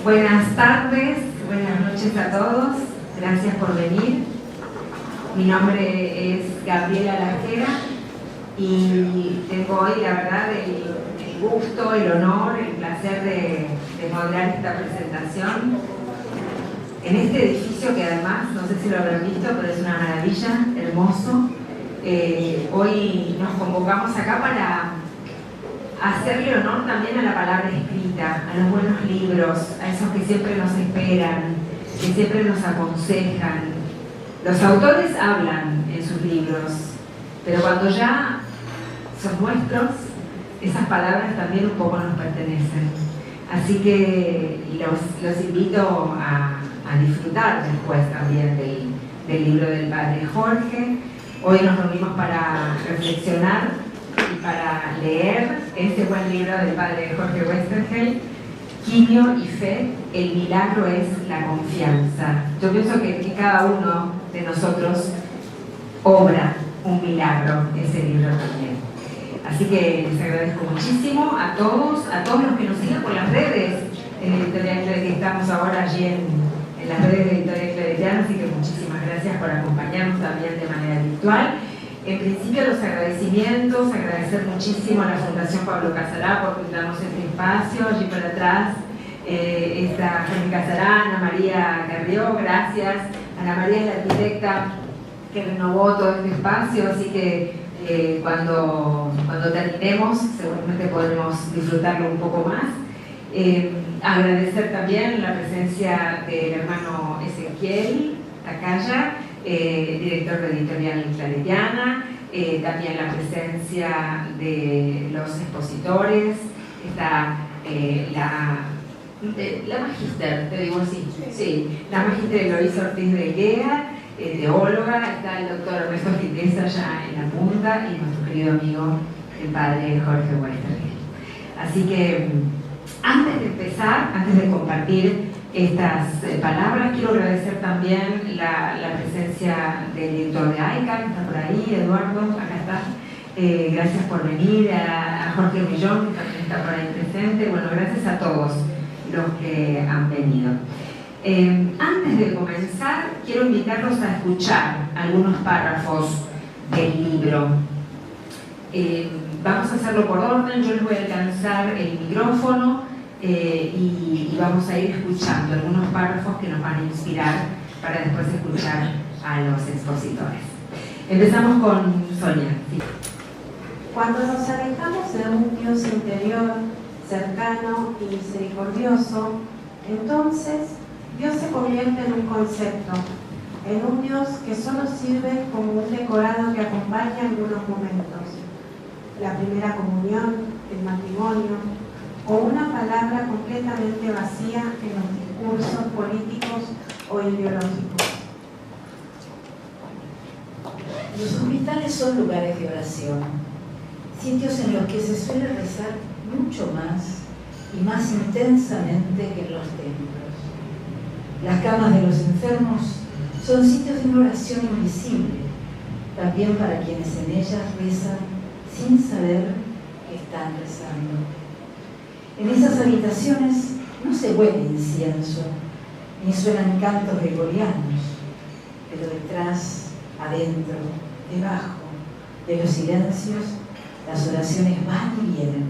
Buenas tardes, buenas noches a todos. Gracias por venir. Mi nombre es Gabriela Lajera y tengo hoy, la verdad, el gusto, el honor, el placer de moderar esta presentación en este edificio que además, no sé si lo habrán visto, pero es una maravilla, hermoso. Hoy nos convocamos acá para hacerle honor también a la palabra escrita, a los buenos libros, a esos que siempre nos esperan, que siempre nos aconsejan. Los autores hablan en sus libros, pero cuando ya son nuestros, esas palabras también un poco nos pertenecen. Así que los invito a disfrutar después también del libro del padre Jorge. Hoy nos reunimos para reflexionar y para leer este buen libro del padre Jorge Westergel, Quimio y Fe, el milagro es la confianza. Yo pienso que cada uno de nosotros obra un milagro, ese libro también. Así que les agradezco muchísimo a todos los que nos siguen por las redes en Editorial Claretiana, que estamos ahora allí en las redes de Editorial Claretiana, así que muchísimas gracias por acompañarnos también de manera virtual. En principio, los agradecimientos, agradecer muchísimo a la Fundación Pablo Casará por brindarnos este espacio. Allí por atrás está Jaime Casará, Ana María Carrió, gracias. Ana María es la arquitecta que renovó todo este espacio, así que cuando terminemos seguramente podremos disfrutarlo un poco más. Agradecer también la presencia del hermano Ezequiel Tacaya, director de Editorial Claretiana, también la presencia de los expositores, está la magíster, te digo así, sí, la magíster Eloísa Ortiz de Guea, teóloga, está el doctor Ernesto Quintesa ya en la punta y nuestro querido amigo, el padre Jorge Westergel. Así que antes de empezar, antes de compartir estas palabras, quiero agradecer también la presencia del director de AICA, que está por ahí, Eduardo, acá está. Gracias por venir, a Jorge Millón, que también está por ahí presente. Bueno, gracias a todos los que han venido. Antes de comenzar, quiero invitarlos a escuchar algunos párrafos del libro. Vamos a hacerlo por orden, yo les voy a alcanzar el micrófono y vamos a ir escuchando algunos párrafos que nos van a inspirar para después escuchar a los expositores. Empezamos con Sonia. Sí. Cuando nos alejamos de un Dios interior, cercano y misericordioso, entonces Dios se convierte en un concepto, en un Dios que solo sirve como un decorado que acompaña algunos momentos. La primera comunión, el matrimonio, o una palabra completamente vacía en los discursos políticos o ideológicos. Los hospitales son lugares de oración, sitios en los que se suele rezar mucho más y más intensamente que en los templos. Las camas de los enfermos son sitios de una oración invisible, también para quienes en ellas rezan sin saber que están rezando. En esas habitaciones no se huele incienso, ni suenan cantos gregorianos, pero detrás, adentro, debajo de los silencios, las oraciones van y vienen,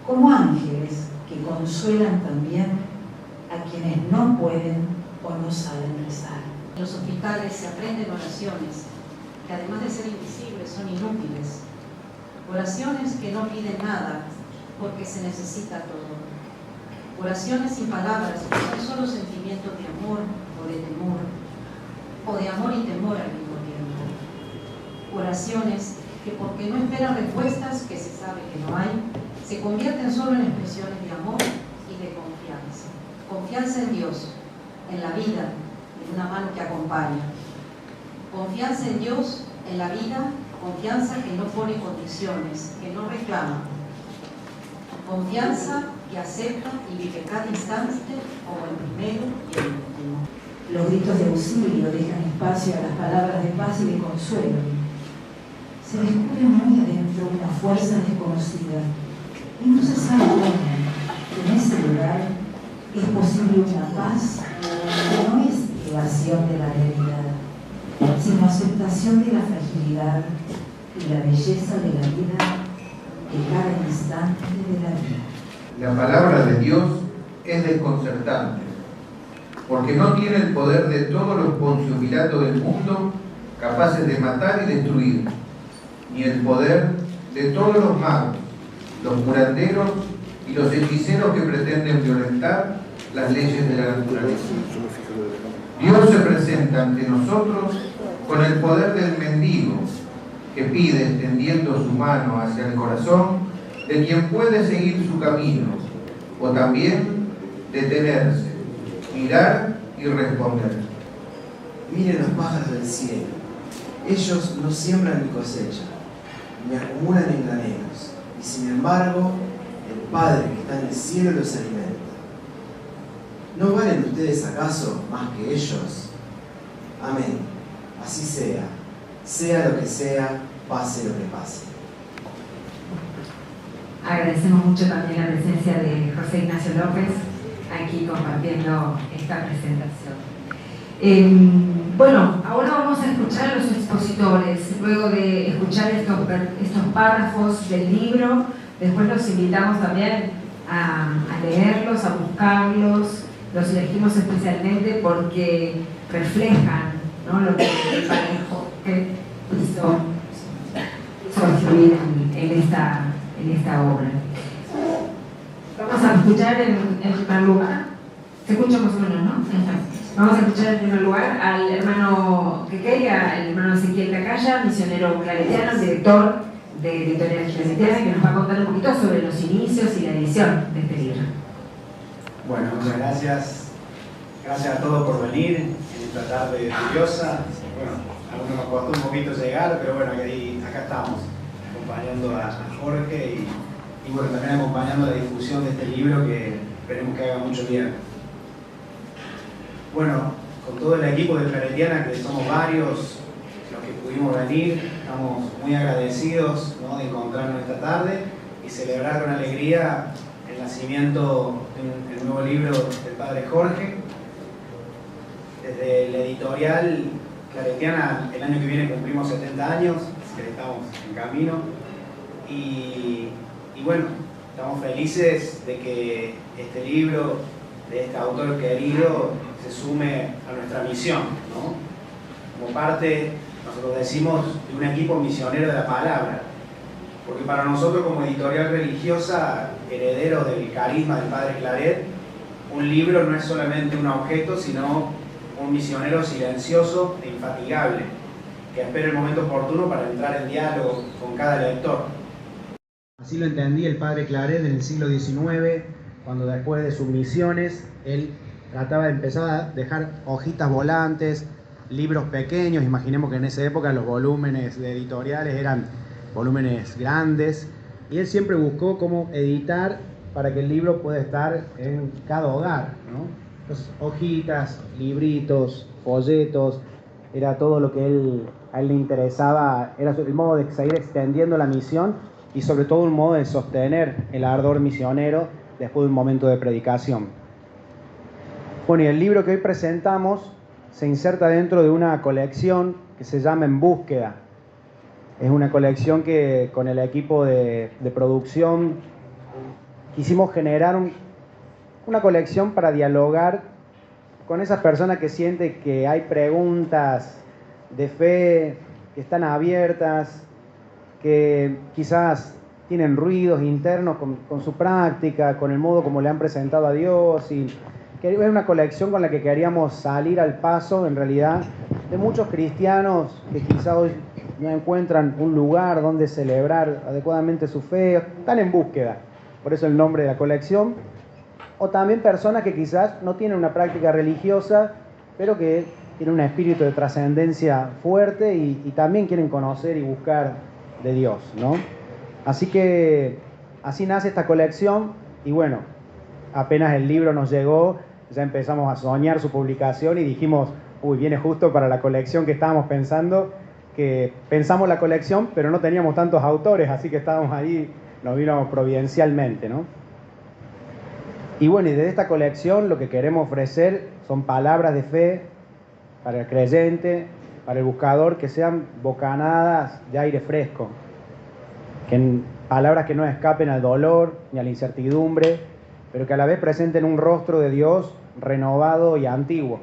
como ángeles que consuelan también a quienes no pueden o no saben rezar. En los hospitales se aprenden oraciones que además de ser invisibles son inútiles. Oraciones que no piden nada porque se necesita todo. Oraciones sin palabras que son solo sentimientos de amor o de temor, o de amor y temor al mismo tiempo. Oraciones que porque no esperan respuestas que se sabe que no hay, se convierten solo en expresiones de amor y de confianza. Confianza en Dios, en la vida, en una mano que acompaña. Confianza en Dios, en la vida, confianza que no pone condiciones, que no reclama. Confianza que acepta y vive cada instante como el primero y el último. Los gritos de auxilio dejan espacio a las palabras de paz y de consuelo. Se descubre muy adentro una fuerza desconocida y no se sabe cómo, en ese lugar, es posible una paz que no es evasión de la realidad, sino aceptación de la fragilidad y la belleza de la vida, de cada instante de la vida. La palabra de Dios es desconcertante, porque no tiene el poder de todos los Poncio Pilato del mundo capaces de matar y destruir, ni el poder de todos los magos, los curanderos y los hechiceros que pretenden violentar las leyes de la naturaleza. Dios se presenta ante nosotros con el poder del mendigo, que pide extendiendo su mano hacia el corazón de quien puede seguir su camino, o también detenerse, mirar y responder. Miren los pájaros del cielo, ellos no siembran ni cosechan, ni acumulan en graneros, y sin embargo, el Padre que está en el cielo los alimenta. ¿No valen ustedes acaso más que ellos? Amén. Así sea, sea lo que sea, pase lo que pase. Agradecemos mucho también la presencia de José Ignacio López aquí compartiendo esta presentación. Bueno, ahora vamos a escuchar a los expositores. Luego de escuchar estos párrafos del libro, después los invitamos también a leerlos, a buscarlos. Los elegimos especialmente porque reflejan, ¿no?, lo que el padre Jorge hizo construir en esta obra. Vamos a escuchar en primer lugar, se escucha más o menos, ¿no? Vamos a escuchar en primer lugar al hermano Quequeya, el hermano Ezequiel Cacaya, misionero claretiano, director de Editorial Claretiana, que nos va a contar un poquito sobre los inicios y la edición de este libro. Bueno, muchas gracias. Gracias a todos por venir en esta tarde lluviosa. Bueno, a algunos nos costó un poquito llegar, pero bueno, acá estamos, acompañando a Jorge y bueno, también acompañando la difusión de este libro que esperemos que haga mucho bien. Bueno, con todo el equipo de Claretiana, que somos varios los que pudimos venir, estamos muy agradecidos, ¿no?, de encontrarnos esta tarde y celebrar con alegría el nacimiento de un nuevo libro del padre Jorge. Desde la editorial Claretiana, el año que viene cumplimos 70 años, así que estamos en camino. Y bueno, estamos felices de que este libro, de este autor querido, se sume a nuestra misión, ¿no? Como parte, nosotros decimos, de un equipo misionero de la palabra. Porque para nosotros, como editorial religiosa, herederos del carisma del padre Claret, un libro no es solamente un objeto, sino un misionero silencioso e infatigable, que espera el momento oportuno para entrar en diálogo con cada lector. Así lo entendí el padre Claret en el siglo XIX, cuando después de sus misiones, él trataba de empezar a dejar hojitas volantes, libros pequeños. Imaginemos que en esa época los volúmenes de editoriales eran volúmenes grandes, y él siempre buscó cómo editar para que el libro pueda estar en cada hogar, ¿no? Entonces, hojitas, libritos, folletos, era todo lo que a él le interesaba, era el modo de seguir extendiendo la misión y sobre todo un modo de sostener el ardor misionero después de un momento de predicación. Bueno, y el libro que hoy presentamos se inserta dentro de una colección que se llama En Búsqueda. Es una colección que con el equipo de producción quisimos generar una colección para dialogar con esas personas que sienten que hay preguntas de fe que están abiertas, que quizás tienen ruidos internos con su práctica, con el modo como le han presentado a Dios, y que es una colección con la que queríamos salir al paso, en realidad, de muchos cristianos que quizás hoy no encuentran un lugar donde celebrar adecuadamente su fe, están en búsqueda, por eso el nombre de la colección, o también personas que quizás no tienen una práctica religiosa, pero que tienen un espíritu de trascendencia fuerte y también quieren conocer y buscar de Dios, ¿no? Así que así nace esta colección y bueno, apenas el libro nos llegó, ya empezamos a soñar su publicación y dijimos, uy, viene justo para la colección que estábamos pensando, que pensamos la colección, pero no teníamos tantos autores, así que estábamos ahí, nos vino providencialmente, ¿no? Y bueno, y de esta colección lo que queremos ofrecer son palabras de fe para el creyente, para el buscador, que sean bocanadas de aire fresco, palabras que no escapen al dolor ni a la incertidumbre, pero que a la vez presenten un rostro de Dios renovado y antiguo.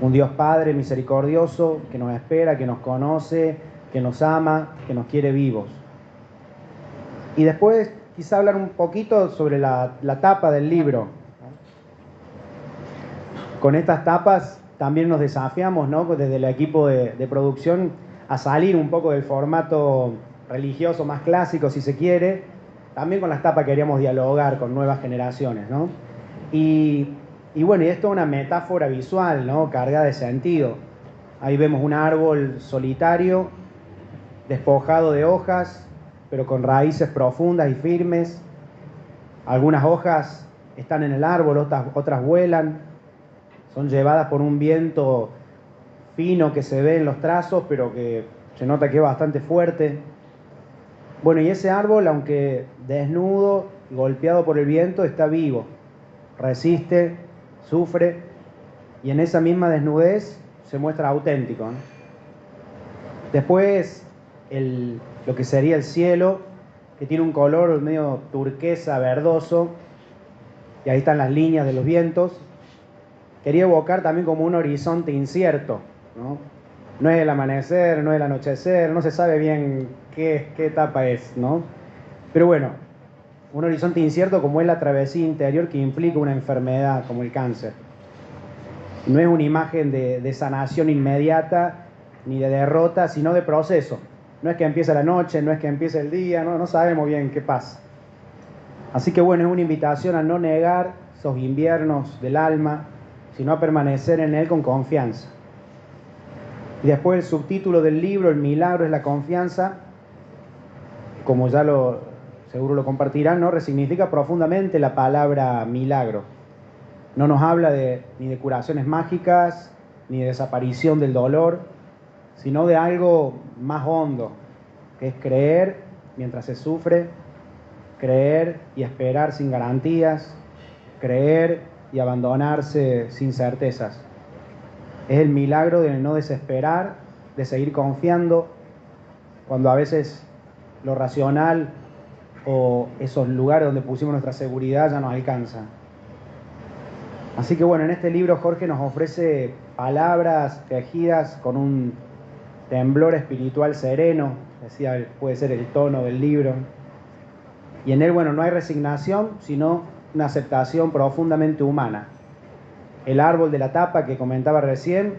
Un Dios Padre misericordioso que nos espera, que nos conoce, que nos ama, que nos quiere vivos. Y después quizá hablar un poquito sobre la tapa del libro. Con estas tapas también nos desafiamos, ¿no?, desde el equipo de producción, a salir un poco del formato religioso más clásico, si se quiere. También con las tapas queríamos dialogar con nuevas generaciones, ¿no? Y bueno, y esto es una metáfora visual, ¿no?, cargada de sentido. Ahí vemos un árbol solitario, despojado de hojas, pero con raíces profundas y firmes. Algunas hojas están en el árbol, otras vuelan, son llevadas por un viento fino que se ve en los trazos, pero que se nota que es bastante fuerte. Bueno, y ese árbol, aunque desnudo y golpeado por el viento, está vivo, resiste, sufre, y en esa misma desnudez se muestra auténtico, ¿no? Después, lo que sería el cielo, que tiene un color medio turquesa, verdoso, y ahí están las líneas de los vientos. Quería evocar también como un horizonte incierto, ¿no? No es el amanecer, no es el anochecer, no se sabe bien qué etapa es, ¿no? Pero bueno, un horizonte incierto como es la travesía interior que implica una enfermedad como el cáncer. No es una imagen de sanación inmediata ni de derrota, sino de proceso. No es que empiece la noche, no es que empiece el día, no sabemos bien qué pasa. Así que bueno, es una invitación a no negar esos inviernos del alma, sino a permanecer en él con confianza. Y después el subtítulo del libro, El milagro es la confianza, como ya seguro lo compartirán, ¿no?, resignifica profundamente la palabra milagro. No nos habla ni de curaciones mágicas, ni de desaparición del dolor, sino de algo más hondo, que es creer mientras se sufre, creer y esperar sin garantías, creer y abandonarse sin certezas. Es el milagro de no desesperar, de seguir confiando, cuando a veces lo racional o esos lugares donde pusimos nuestra seguridad ya nos alcanzan. Así que bueno, en este libro Jorge nos ofrece palabras tejidas con un temblor espiritual sereno, decía, puede ser el tono del libro. Y en él, bueno, no hay resignación, sino una aceptación profundamente humana. El árbol de la tapa que comentaba recién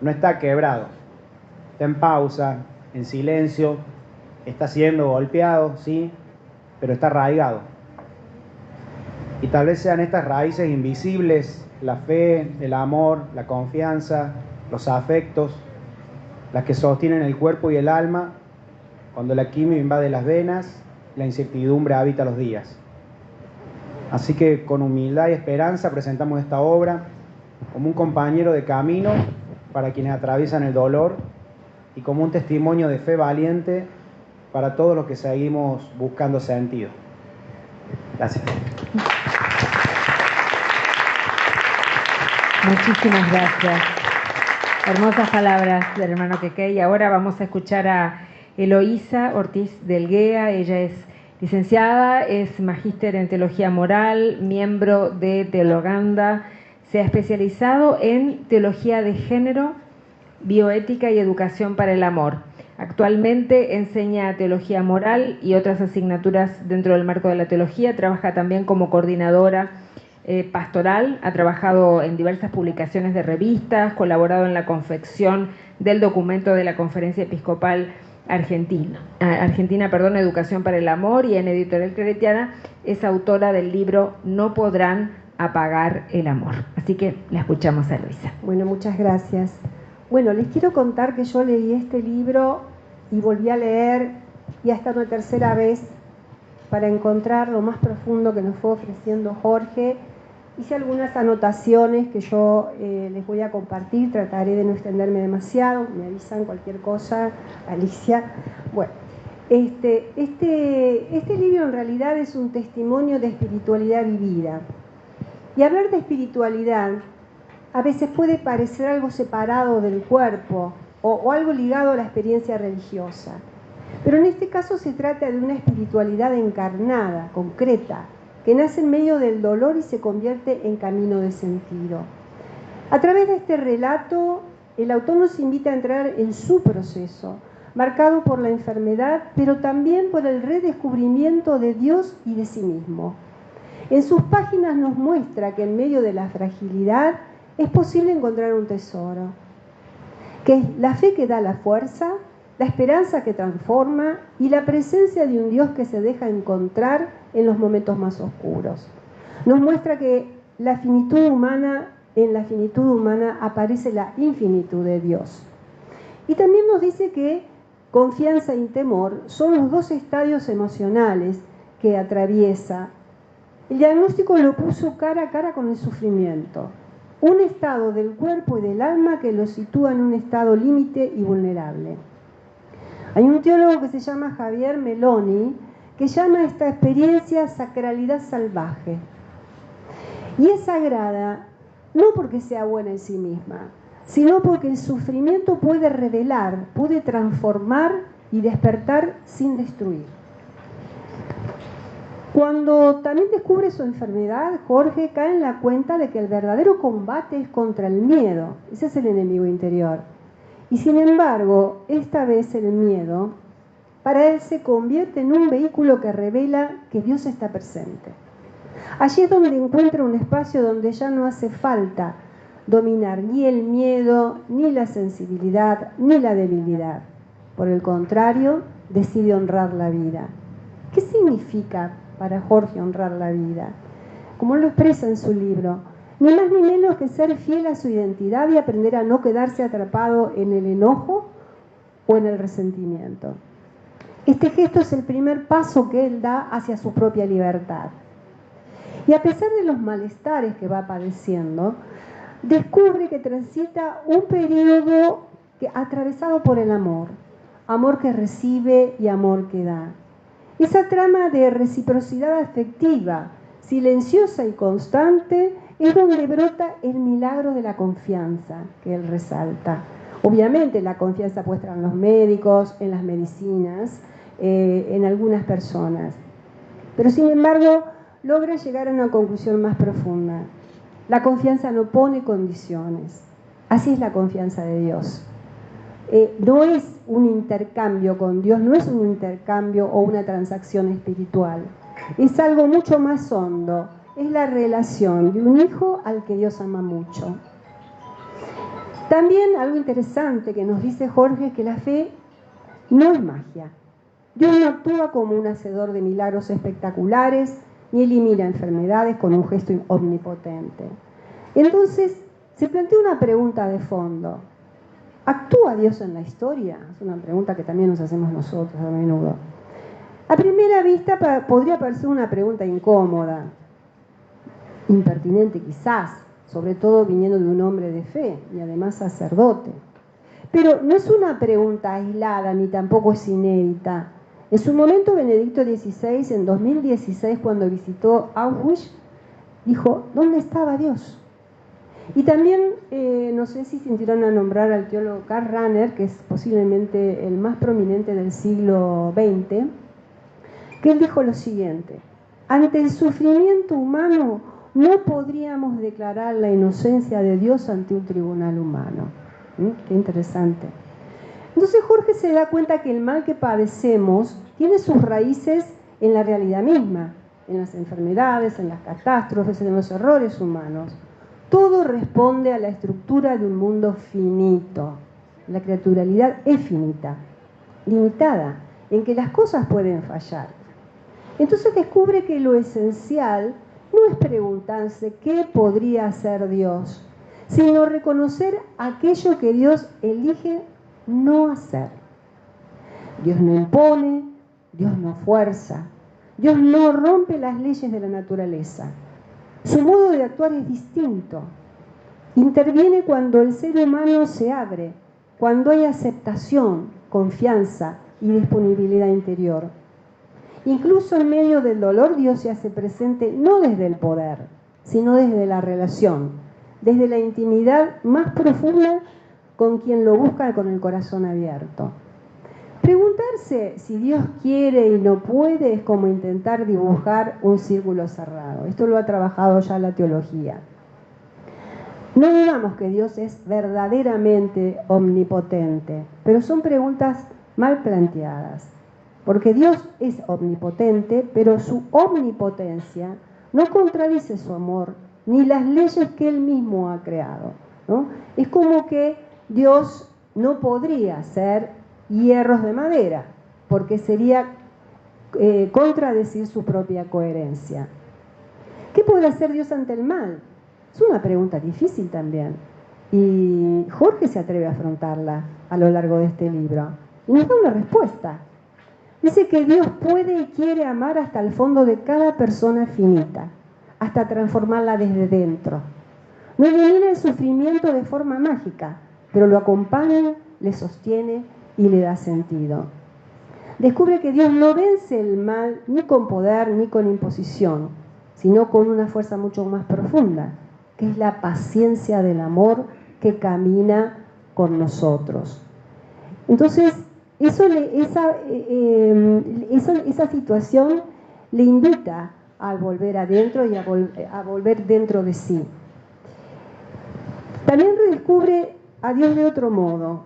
no está quebrado, está en pausa, en silencio, está siendo golpeado, sí, pero está arraigado. Y tal vez sean estas raíces invisibles, la fe, el amor, la confianza, los afectos, las que sostienen el cuerpo y el alma cuando la quimio invade las venas, la incertidumbre habita los días. Así que con humildad y esperanza presentamos esta obra como un compañero de camino para quienes atraviesan el dolor y como un testimonio de fe valiente para todos los que seguimos buscando sentido. Gracias. Muchísimas gracias. Hermosas palabras del hermano Queque. Y ahora vamos a escuchar a Eloísa Ortiz Delguea. Ella es licenciada, es magíster en Teología Moral, miembro de Teologanda. Se ha especializado en Teología de Género, Bioética y Educación para el Amor. Actualmente enseña Teología Moral y otras asignaturas dentro del marco de la teología. Trabaja también como coordinadora pastoral, ha trabajado en diversas publicaciones de revistas, colaborado en la confección del documento de la Conferencia Episcopal Argentina, Educación para el Amor, y en Editorial Claretiana es autora del libro No podrán apagar el amor. Así que la escuchamos a Eloísa. Bueno, muchas gracias. Bueno, les quiero contar que yo leí este libro y volví a leer, y hasta una tercera vez, para encontrar lo más profundo que nos fue ofreciendo Jorge. Hice algunas anotaciones que yo les voy a compartir, trataré de no extenderme demasiado, me avisan cualquier cosa, Alicia. Bueno, Este libro en realidad es un testimonio de espiritualidad vivida. Y hablar de espiritualidad a veces puede parecer algo separado del cuerpo o algo ligado a la experiencia religiosa. Pero en este caso se trata de una espiritualidad encarnada, concreta, que nace en medio del dolor y se convierte en camino de sentido. A través de este relato, el autor nos invita a entrar en su proceso, marcado por la enfermedad, pero también por el redescubrimiento de Dios y de sí mismo. En sus páginas nos muestra que en medio de la fragilidad es posible encontrar un tesoro, que es la fe que da la fuerza, la esperanza que transforma y la presencia de un Dios que se deja encontrar en los momentos más oscuros. Nos muestra que en la finitud humana aparece la infinitud de Dios. Y también nos dice que confianza y temor son los dos estadios emocionales que atraviesa. El diagnóstico lo puso cara a cara con el sufrimiento, un estado del cuerpo y del alma que lo sitúa en un estado límite y vulnerable. Hay un teólogo que se llama Javier Meloni que llama a esta experiencia sacralidad salvaje. Y es sagrada no porque sea buena en sí misma, sino porque el sufrimiento puede revelar, puede transformar y despertar sin destruir. Cuando también descubre su enfermedad, Jorge cae en la cuenta de que el verdadero combate es contra el miedo. Ese es el enemigo interior. Y sin embargo, esta vez el miedo, para él se convierte en un vehículo que revela que Dios está presente. Allí es donde encuentra un espacio donde ya no hace falta dominar ni el miedo, ni la sensibilidad, ni la debilidad. Por el contrario, decide honrar la vida. ¿Qué significa para Jorge honrar la vida? Como lo expresa en su libro, ni más ni menos que ser fiel a su identidad y aprender a no quedarse atrapado en el enojo o en el resentimiento. Este gesto es el primer paso que él da hacia su propia libertad. Y a pesar de los malestares que va padeciendo, descubre que transita un periodo atravesado por el amor, amor que recibe y amor que da. Esa trama de reciprocidad afectiva, silenciosa y constante, es donde brota el milagro de la confianza que él resalta. Obviamente la confianza puesta en los médicos, en las medicinas, en algunas personas. Pero sin embargo, logra llegar a una conclusión más profunda. La confianza no pone condiciones. Así es la confianza de Dios. No es un intercambio con Dios, no es un intercambio o una transacción espiritual. Es algo mucho más hondo. Es la relación de un hijo al que Dios ama mucho. También algo interesante que nos dice Jorge es que la fe no es magia. Dios no actúa como un hacedor de milagros espectaculares, ni elimina enfermedades con un gesto omnipotente. Entonces, se plantea una pregunta de fondo. ¿Actúa Dios en la historia? Es una pregunta que también nos hacemos nosotros a menudo. A primera vista podría parecer una pregunta incómoda, impertinente quizás, sobre todo viniendo de un hombre de fe y además sacerdote. Pero no es una pregunta aislada ni tampoco es inédita. En su momento, Benedicto XVI, en 2016, cuando visitó Auschwitz, dijo, ¿dónde estaba Dios? Y también, no sé si sintieron a nombrar al teólogo Karl Rahner, que es posiblemente el más prominente del siglo XX, que él dijo lo siguiente: ante el sufrimiento humano no podríamos declarar la inocencia de Dios ante un tribunal humano. Qué interesante. Entonces Jorge se da cuenta que el mal que padecemos tiene sus raíces en la realidad misma, en las enfermedades, en las catástrofes, en los errores humanos. Todo responde a la estructura de un mundo finito. La criaturalidad es finita, limitada, en que las cosas pueden fallar. Entonces descubre que lo esencial no es preguntarse qué podría hacer Dios, sino reconocer aquello que Dios elige no hacer. Dios no impone, Dios no fuerza, Dios no rompe las leyes de la naturaleza. Su modo de actuar es distinto. Interviene cuando el ser humano se abre, cuando hay aceptación, confianza y disponibilidad interior. Incluso en medio del dolor, Dios se hace presente no desde el poder, sino desde la relación, desde la intimidad más profunda con quien lo busca con el corazón abierto. Preguntarse si Dios quiere y no puede es como intentar dibujar un círculo cerrado. Esto lo ha trabajado ya la teología. No digamos que Dios es verdaderamente omnipotente, pero son preguntas mal planteadas. Porque Dios es omnipotente, pero su omnipotencia no contradice su amor ni las leyes que Él mismo ha creado, ¿no? Es como que Dios no podría ser hierros de madera, porque sería contradecir su propia coherencia. ¿Qué podrá hacer Dios ante el mal? Es una pregunta difícil también. Y Jorge se atreve a afrontarla a lo largo de este libro. Y nos da una respuesta. Dice que Dios puede y quiere amar hasta el fondo de cada persona finita, hasta transformarla desde dentro. No elimina el sufrimiento de forma mágica, pero lo acompaña, le sostiene y le da sentido. Descubre que Dios no vence el mal ni con poder ni con imposición, sino con una fuerza mucho más profunda, que es la paciencia del amor que camina con nosotros. Entonces, esa situación le invita a volver adentro y a volver dentro de sí. También redescubre a Dios de otro modo.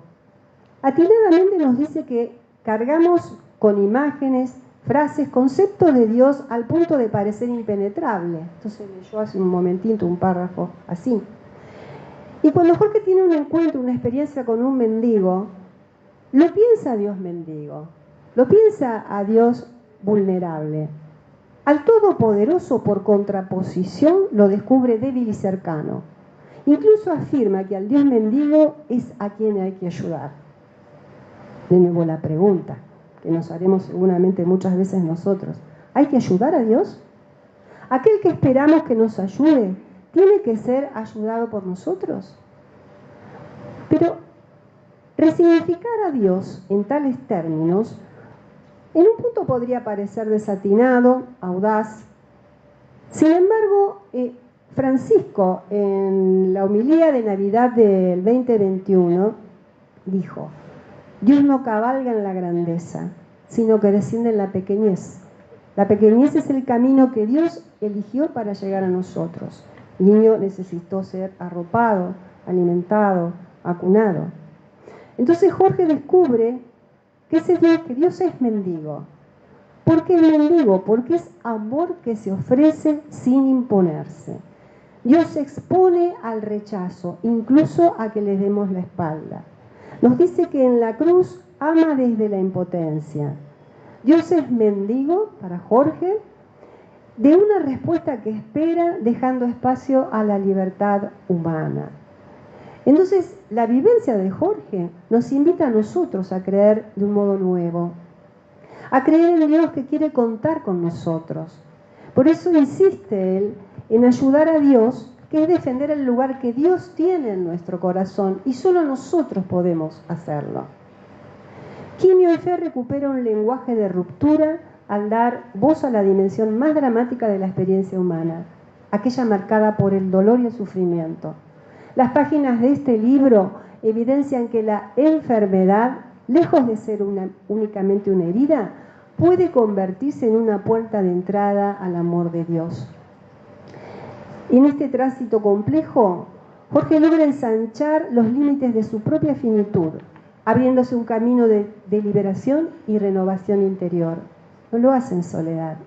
Atinadamente nos dice que cargamos con imágenes, frases, conceptos de Dios al punto de parecer impenetrable. Entonces leyó hace un momentito un párrafo así. Y cuando Jorge tiene un encuentro, una experiencia con un mendigo, lo piensa a Dios mendigo, lo piensa a Dios vulnerable. Al Todopoderoso, por contraposición, lo descubre débil y cercano. Incluso afirma que al Dios mendigo es a quien hay que ayudar. De nuevo la pregunta, que nos haremos seguramente muchas veces nosotros. ¿Hay que ayudar a Dios? ¿Aquel que esperamos que nos ayude tiene que ser ayudado por nosotros? Pero resignificar a Dios en tales términos, en un punto podría parecer desatinado, audaz. Sin embargo, Francisco, en la homilía de Navidad del 2021, dijo: Dios no cabalga en la grandeza, sino que desciende en la pequeñez. La pequeñez es el camino que Dios eligió para llegar a nosotros. El niño necesitó ser arropado, alimentado, acunado. Entonces Jorge descubre que Dios es mendigo. ¿Por qué es mendigo? Porque es amor que se ofrece sin imponerse. Dios se expone al rechazo, incluso a que le demos la espalda. Nos dice que en la cruz ama desde la impotencia. Dios es mendigo, para Jorge, de una respuesta que espera, dejando espacio a la libertad humana. Entonces, la vivencia de Jorge nos invita a nosotros a creer de un modo nuevo, a creer en Dios que quiere contar con nosotros. Por eso insiste él en ayudar a Dios, que es defender el lugar que Dios tiene en nuestro corazón, y solo nosotros podemos hacerlo. Quimio y Fe recupera un lenguaje de ruptura al dar voz a la dimensión más dramática de la experiencia humana, aquella marcada por el dolor y el sufrimiento. Las páginas de este libro evidencian que la enfermedad, lejos de ser únicamente una herida, puede convertirse en una puerta de entrada al amor de Dios. En este tránsito complejo, Jorge logra ensanchar los límites de su propia finitud, abriéndose un camino de liberación y renovación interior. No lo hace en soledad,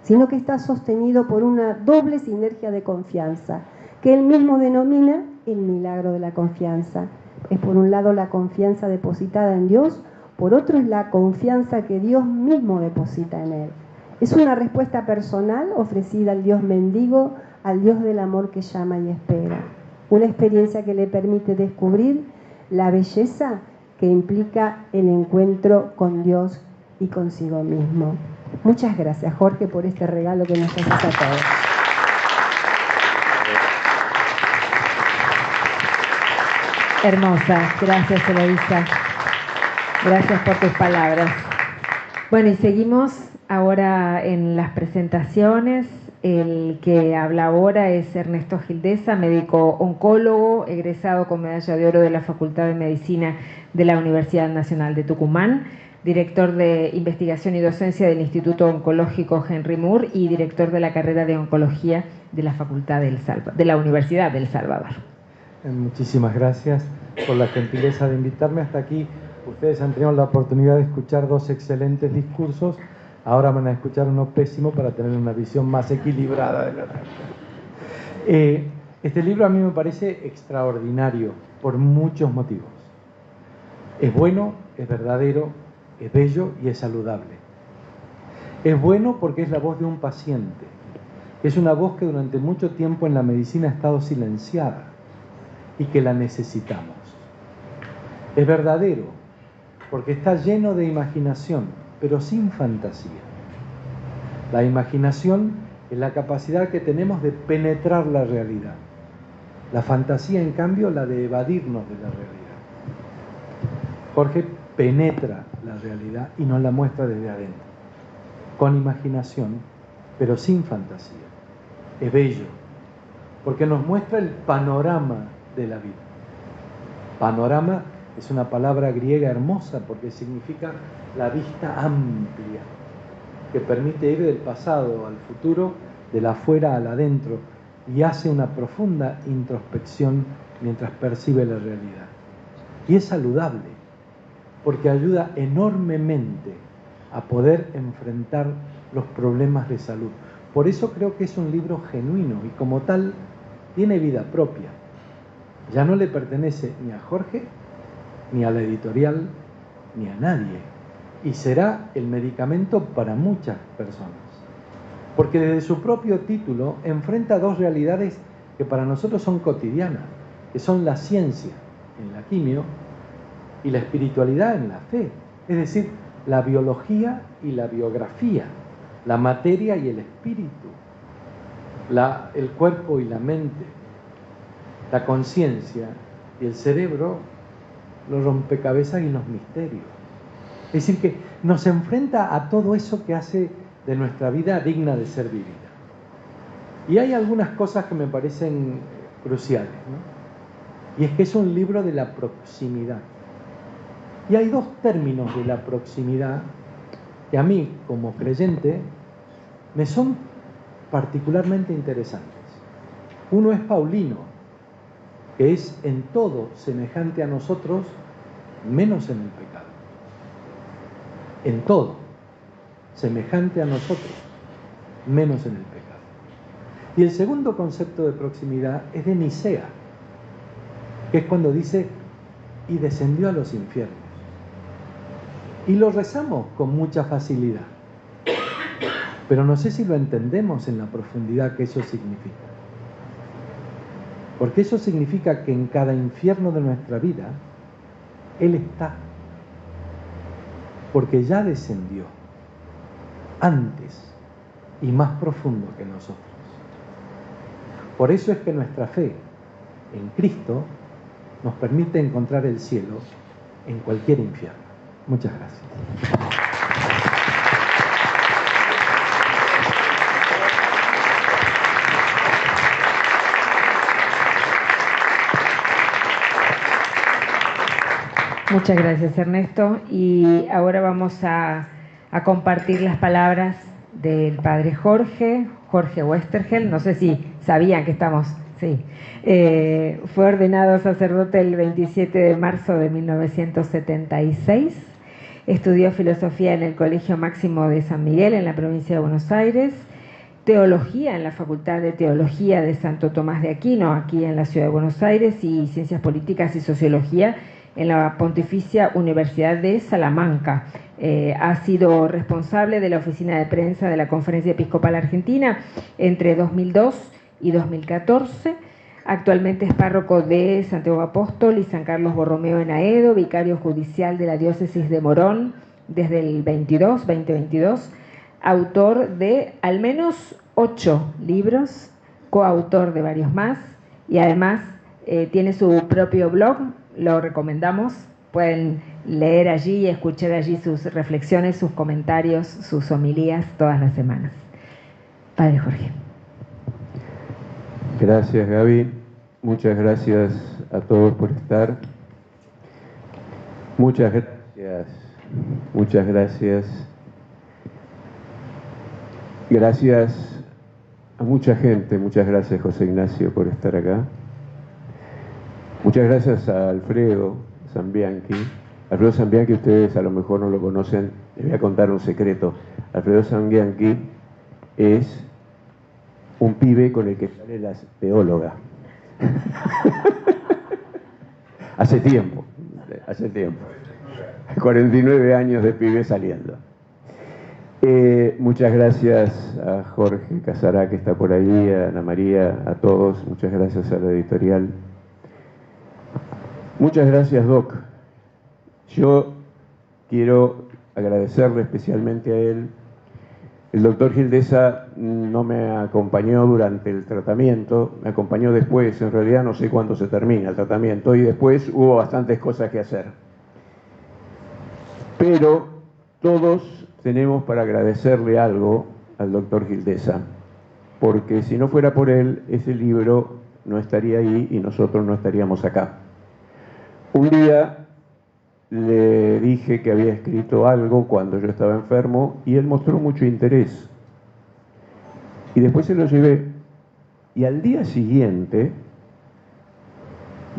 sino que está sostenido por una doble sinergia de confianza, que él mismo denomina el milagro de la confianza. Es por un lado la confianza depositada en Dios, por otro es la confianza que Dios mismo deposita en él. Es una respuesta personal ofrecida al Dios mendigo, al Dios del amor que llama y espera. Una experiencia que le permite descubrir la belleza que implica el encuentro con Dios y consigo mismo. Muchas gracias, Jorge, por este regalo que nos haces a todos. Hermosa, gracias Eloísa, gracias por tus palabras. Bueno, y seguimos ahora en las presentaciones. El que habla ahora es Ernesto Gildesa, médico oncólogo, egresado con medalla de oro de la Facultad de Medicina de la Universidad Nacional de Tucumán, director de investigación y docencia del Instituto Oncológico Henry Moore y director de la carrera de oncología de la Facultad de la Universidad del Salvador. Muchísimas gracias por la gentileza de invitarme hasta aquí. Ustedes han tenido la oportunidad de escuchar dos excelentes discursos. Ahora van a escuchar uno pésimo para tener una visión más equilibrada de la realidad. Este libro a mí me parece extraordinario por muchos motivos. Es bueno, es verdadero, es bello y es saludable. Es bueno porque es la voz de un paciente. Es una voz que durante mucho tiempo en la medicina ha estado silenciada y que la necesitamos. Es verdadero porque está lleno de imaginación, pero sin fantasía. La imaginación es la capacidad que tenemos de penetrar la realidad. La fantasía, en cambio, la de evadirnos de la realidad. Jorge penetra la realidad y nos la muestra desde adentro, con imaginación, pero sin fantasía. Es bello, porque nos muestra el panorama de la vida. Panorama es una palabra griega hermosa porque significa la vista amplia, que permite ir del pasado al futuro, del afuera al adentro, y hace una profunda introspección mientras percibe la realidad. Y es saludable, porque ayuda enormemente a poder enfrentar los problemas de salud. Por eso creo que es un libro genuino y como tal tiene vida propia. Ya no le pertenece ni a Jorge, ni a la editorial, ni a nadie. Y será el medicamento para muchas personas. Porque desde su propio título enfrenta dos realidades que para nosotros son cotidianas, que son la ciencia en la quimio y la espiritualidad en la fe. Es decir, la biología y la biografía, la materia y el espíritu, el cuerpo y la mente, la conciencia y el cerebro, los rompecabezas y los misterios. Es decir, que nos enfrenta a todo eso que hace de nuestra vida digna de ser vivida. Y hay algunas cosas que me parecen cruciales, ¿no? Y es que es un libro de la proximidad. Y hay dos términos de la proximidad que a mí, como creyente, me son particularmente interesantes. Uno es paulino, que es en todo semejante a nosotros, menos en el pecado. En todo, semejante a nosotros, menos en el pecado. Y el segundo concepto de proximidad es de Nicea, que es cuando dice, y descendió a los infiernos. Y lo rezamos con mucha facilidad, pero no sé si lo entendemos en la profundidad que eso significa. Porque eso significa que en cada infierno de nuestra vida, Él está. Porque ya descendió antes y más profundo que nosotros. Por eso es que nuestra fe en Cristo nos permite encontrar el cielo en cualquier infierno. Muchas gracias. Muchas gracias, Ernesto. Y ahora vamos a compartir las palabras del padre Jorge Westergel. No sé si sabían que estamos... Sí. Fue ordenado sacerdote el 27 de marzo de 1976. Estudió filosofía en el Colegio Máximo de San Miguel, en la provincia de Buenos Aires. Teología en la Facultad de Teología de Santo Tomás de Aquino, aquí en la ciudad de Buenos Aires. Y Ciencias Políticas y Sociología en la Pontificia Universidad de Salamanca. Ha sido responsable de la oficina de prensa de la Conferencia Episcopal Argentina entre 2002 y 2014. Actualmente es párroco de Santiago Apóstol y San Carlos Borromeo en Aedo, vicario judicial de la diócesis de Morón desde el 2022, autor de al menos 8 libros, coautor de varios más, y además tiene su propio blog, lo recomendamos, pueden leer allí y escuchar allí sus reflexiones, sus comentarios, sus homilías todas las semanas. Padre Jorge. Gracias, Gaby. Muchas gracias a todos por estar. Muchas gracias. Muchas gracias. Gracias a mucha gente. Muchas gracias, José Ignacio, por estar acá. Muchas gracias a Alfredo Zambianchi. Alfredo Zambianchi, ustedes a lo mejor no lo conocen. Les voy a contar un secreto. Alfredo Zambianchi es un pibe con el que sale la teóloga. Hace tiempo. 49 años de pibe saliendo. Muchas gracias a Jorge Casará, que está por ahí, a Ana María, a todos. Muchas gracias a la editorial. Muchas gracias, Doc. Yo quiero agradecerle especialmente a él. El doctor Gildesa no me acompañó durante el tratamiento, me acompañó después. En realidad no sé cuándo se termina el tratamiento y después hubo bastantes cosas que hacer. Pero todos tenemos para agradecerle algo al doctor Gildesa, porque si no fuera por él, ese libro no estaría ahí y nosotros no estaríamos acá. Un día le dije que había escrito algo cuando yo estaba enfermo y él mostró mucho interés. Y después se lo llevé. Y al día siguiente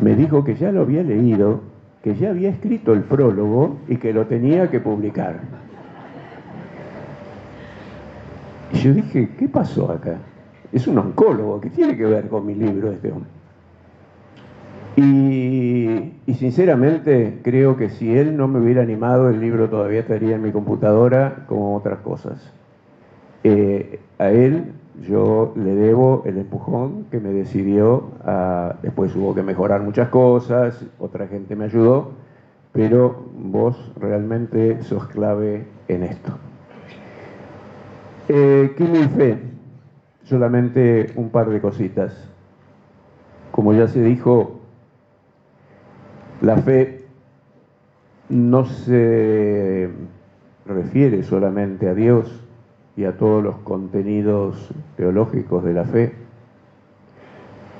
me dijo que ya lo había leído, que ya había escrito el prólogo y que lo tenía que publicar. Y yo dije, ¿qué pasó acá? Es un oncólogo, ¿qué tiene que ver con mi libro este hombre? Y sinceramente creo que si él no me hubiera animado, el libro todavía estaría en mi computadora como otras cosas. A él yo le debo el empujón que me decidió. Después hubo que mejorar muchas cosas, otra gente me ayudó, pero vos realmente sos clave en esto. Quimio y fe, solamente un par de cositas. Como ya se dijo, la fe no se refiere solamente a Dios y a todos los contenidos teológicos de la fe.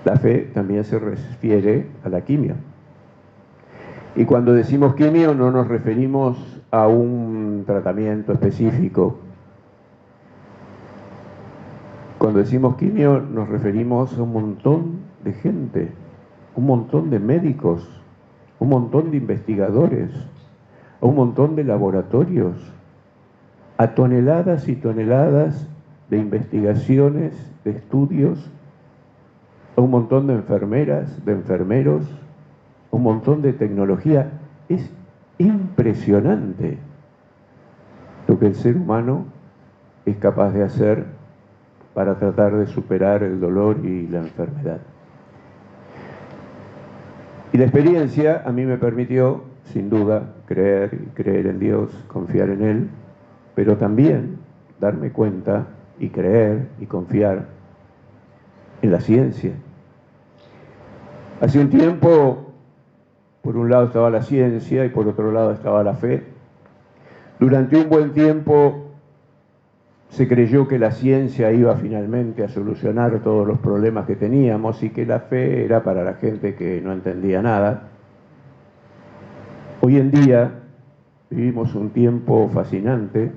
La fe también se refiere a la quimio. Y cuando decimos quimio no nos referimos a un tratamiento específico. Cuando decimos quimio nos referimos a un montón de gente, un montón de médicos, un montón de investigadores, a un montón de laboratorios, a toneladas y toneladas de investigaciones, de estudios, a un montón de enfermeras, de enfermeros, a un montón de tecnología. Es impresionante lo que el ser humano es capaz de hacer para tratar de superar el dolor y la enfermedad. Y la experiencia a mí me permitió, sin duda, creer en Dios, confiar en Él, pero también darme cuenta y creer y confiar en la ciencia. Hace un tiempo, por un lado estaba la ciencia y por otro lado estaba la fe. Durante un buen tiempo se creyó que la ciencia iba finalmente a solucionar todos los problemas que teníamos y que la fe era para la gente que no entendía nada. Hoy en día vivimos un tiempo fascinante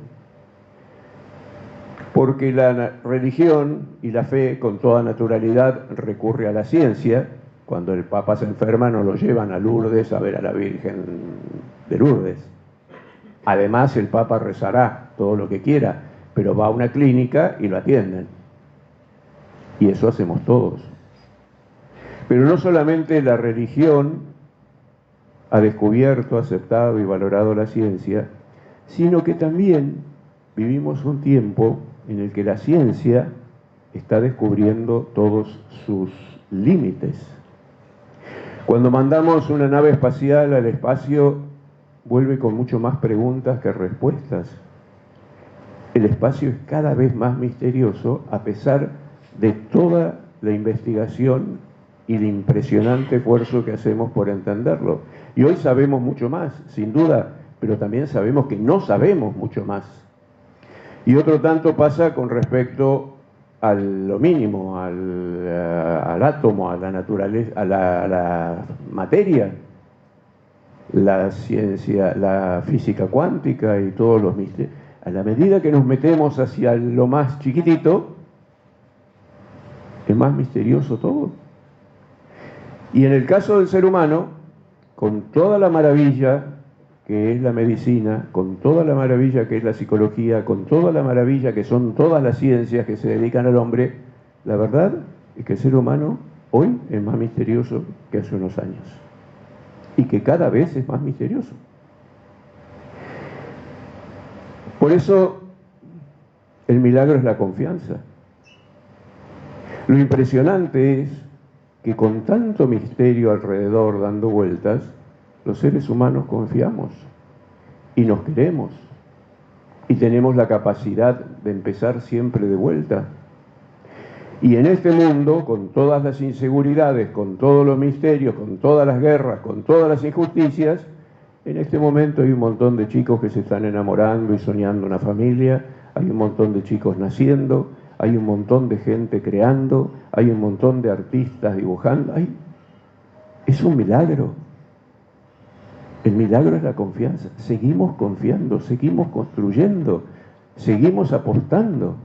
porque la religión y la fe con toda naturalidad recurre a la ciencia. Cuando el Papa se enferma nos lo llevan a Lourdes a ver a la Virgen de Lourdes. Además el Papa rezará todo lo que quiera, pero va a una clínica y lo atienden. Y eso hacemos todos. Pero no solamente la religión ha descubierto, aceptado y valorado la ciencia, sino que también vivimos un tiempo en el que la ciencia está descubriendo todos sus límites. Cuando mandamos una nave espacial al espacio, vuelve con mucho más preguntas que respuestas. El espacio es cada vez más misterioso a pesar de toda la investigación y el impresionante esfuerzo que hacemos por entenderlo. Y hoy sabemos mucho más, sin duda, pero también sabemos que no sabemos mucho más. Y otro tanto pasa con respecto a lo mínimo, al átomo, a la naturaleza, a la materia, la ciencia, la física cuántica y todos los misterios. A la medida que nos metemos hacia lo más chiquitito, es más misterioso todo. Y en el caso del ser humano, con toda la maravilla que es la medicina, con toda la maravilla que es la psicología, con toda la maravilla que son todas las ciencias que se dedican al hombre, la verdad es que el ser humano hoy es más misterioso que hace unos años. Y que cada vez es más misterioso. Por eso, el milagro es la confianza. Lo impresionante es que con tanto misterio alrededor dando vueltas, los seres humanos confiamos y nos queremos y tenemos la capacidad de empezar siempre de vuelta. Y en este mundo, con todas las inseguridades, con todos los misterios, con todas las guerras, con todas las injusticias, en este momento hay un montón de chicos que se están enamorando y soñando una familia, hay un montón de chicos naciendo, hay un montón de gente creando, hay un montón de artistas dibujando. Es un milagro. El milagro es la confianza. Seguimos confiando, seguimos construyendo, seguimos apostando.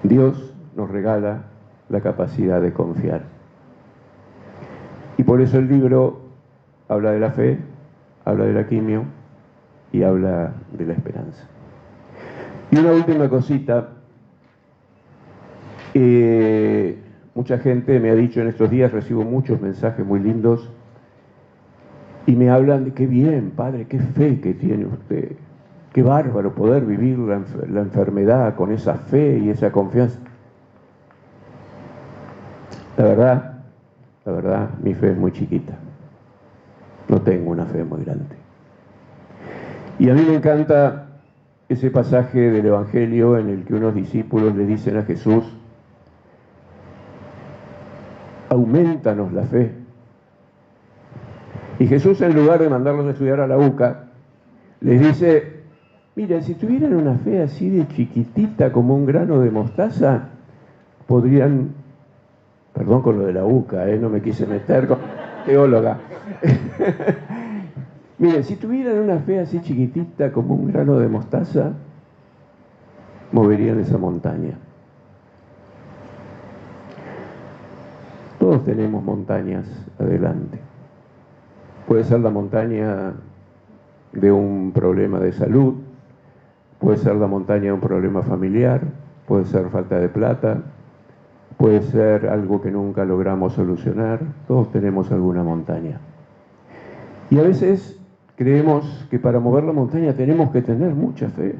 Dios nos regala la capacidad de confiar. Y por eso el libro habla de la fe, habla de la quimio y habla de la esperanza. Y una última cosita. Mucha gente me ha dicho en estos días, recibo muchos mensajes muy lindos, y me hablan de qué bien, padre, qué fe que tiene usted. Qué bárbaro poder vivir la enfermedad con esa fe y esa confianza. La verdad, mi fe es muy chiquita. No tengo una fe muy grande. Y a mí me encanta ese pasaje del Evangelio en el que unos discípulos le dicen a Jesús: aumentanos la fe. Y Jesús, en lugar de mandarlos a estudiar a la UCA, les dice: miren, si tuvieran una fe así de chiquitita como un grano de mostaza, podrían, perdón con lo de la UCA, no me quise meter con teóloga. Miren, si tuvieran una fe así chiquitita como un grano de mostaza, moverían esa montaña. Todos tenemos montañas adelante. Puede ser la montaña de un problema de salud, puede ser la montaña de un problema familiar, puede ser falta de plata, puede ser algo que nunca logramos solucionar. Todos tenemos alguna montaña. Y a veces creemos que para mover la montaña tenemos que tener mucha fe.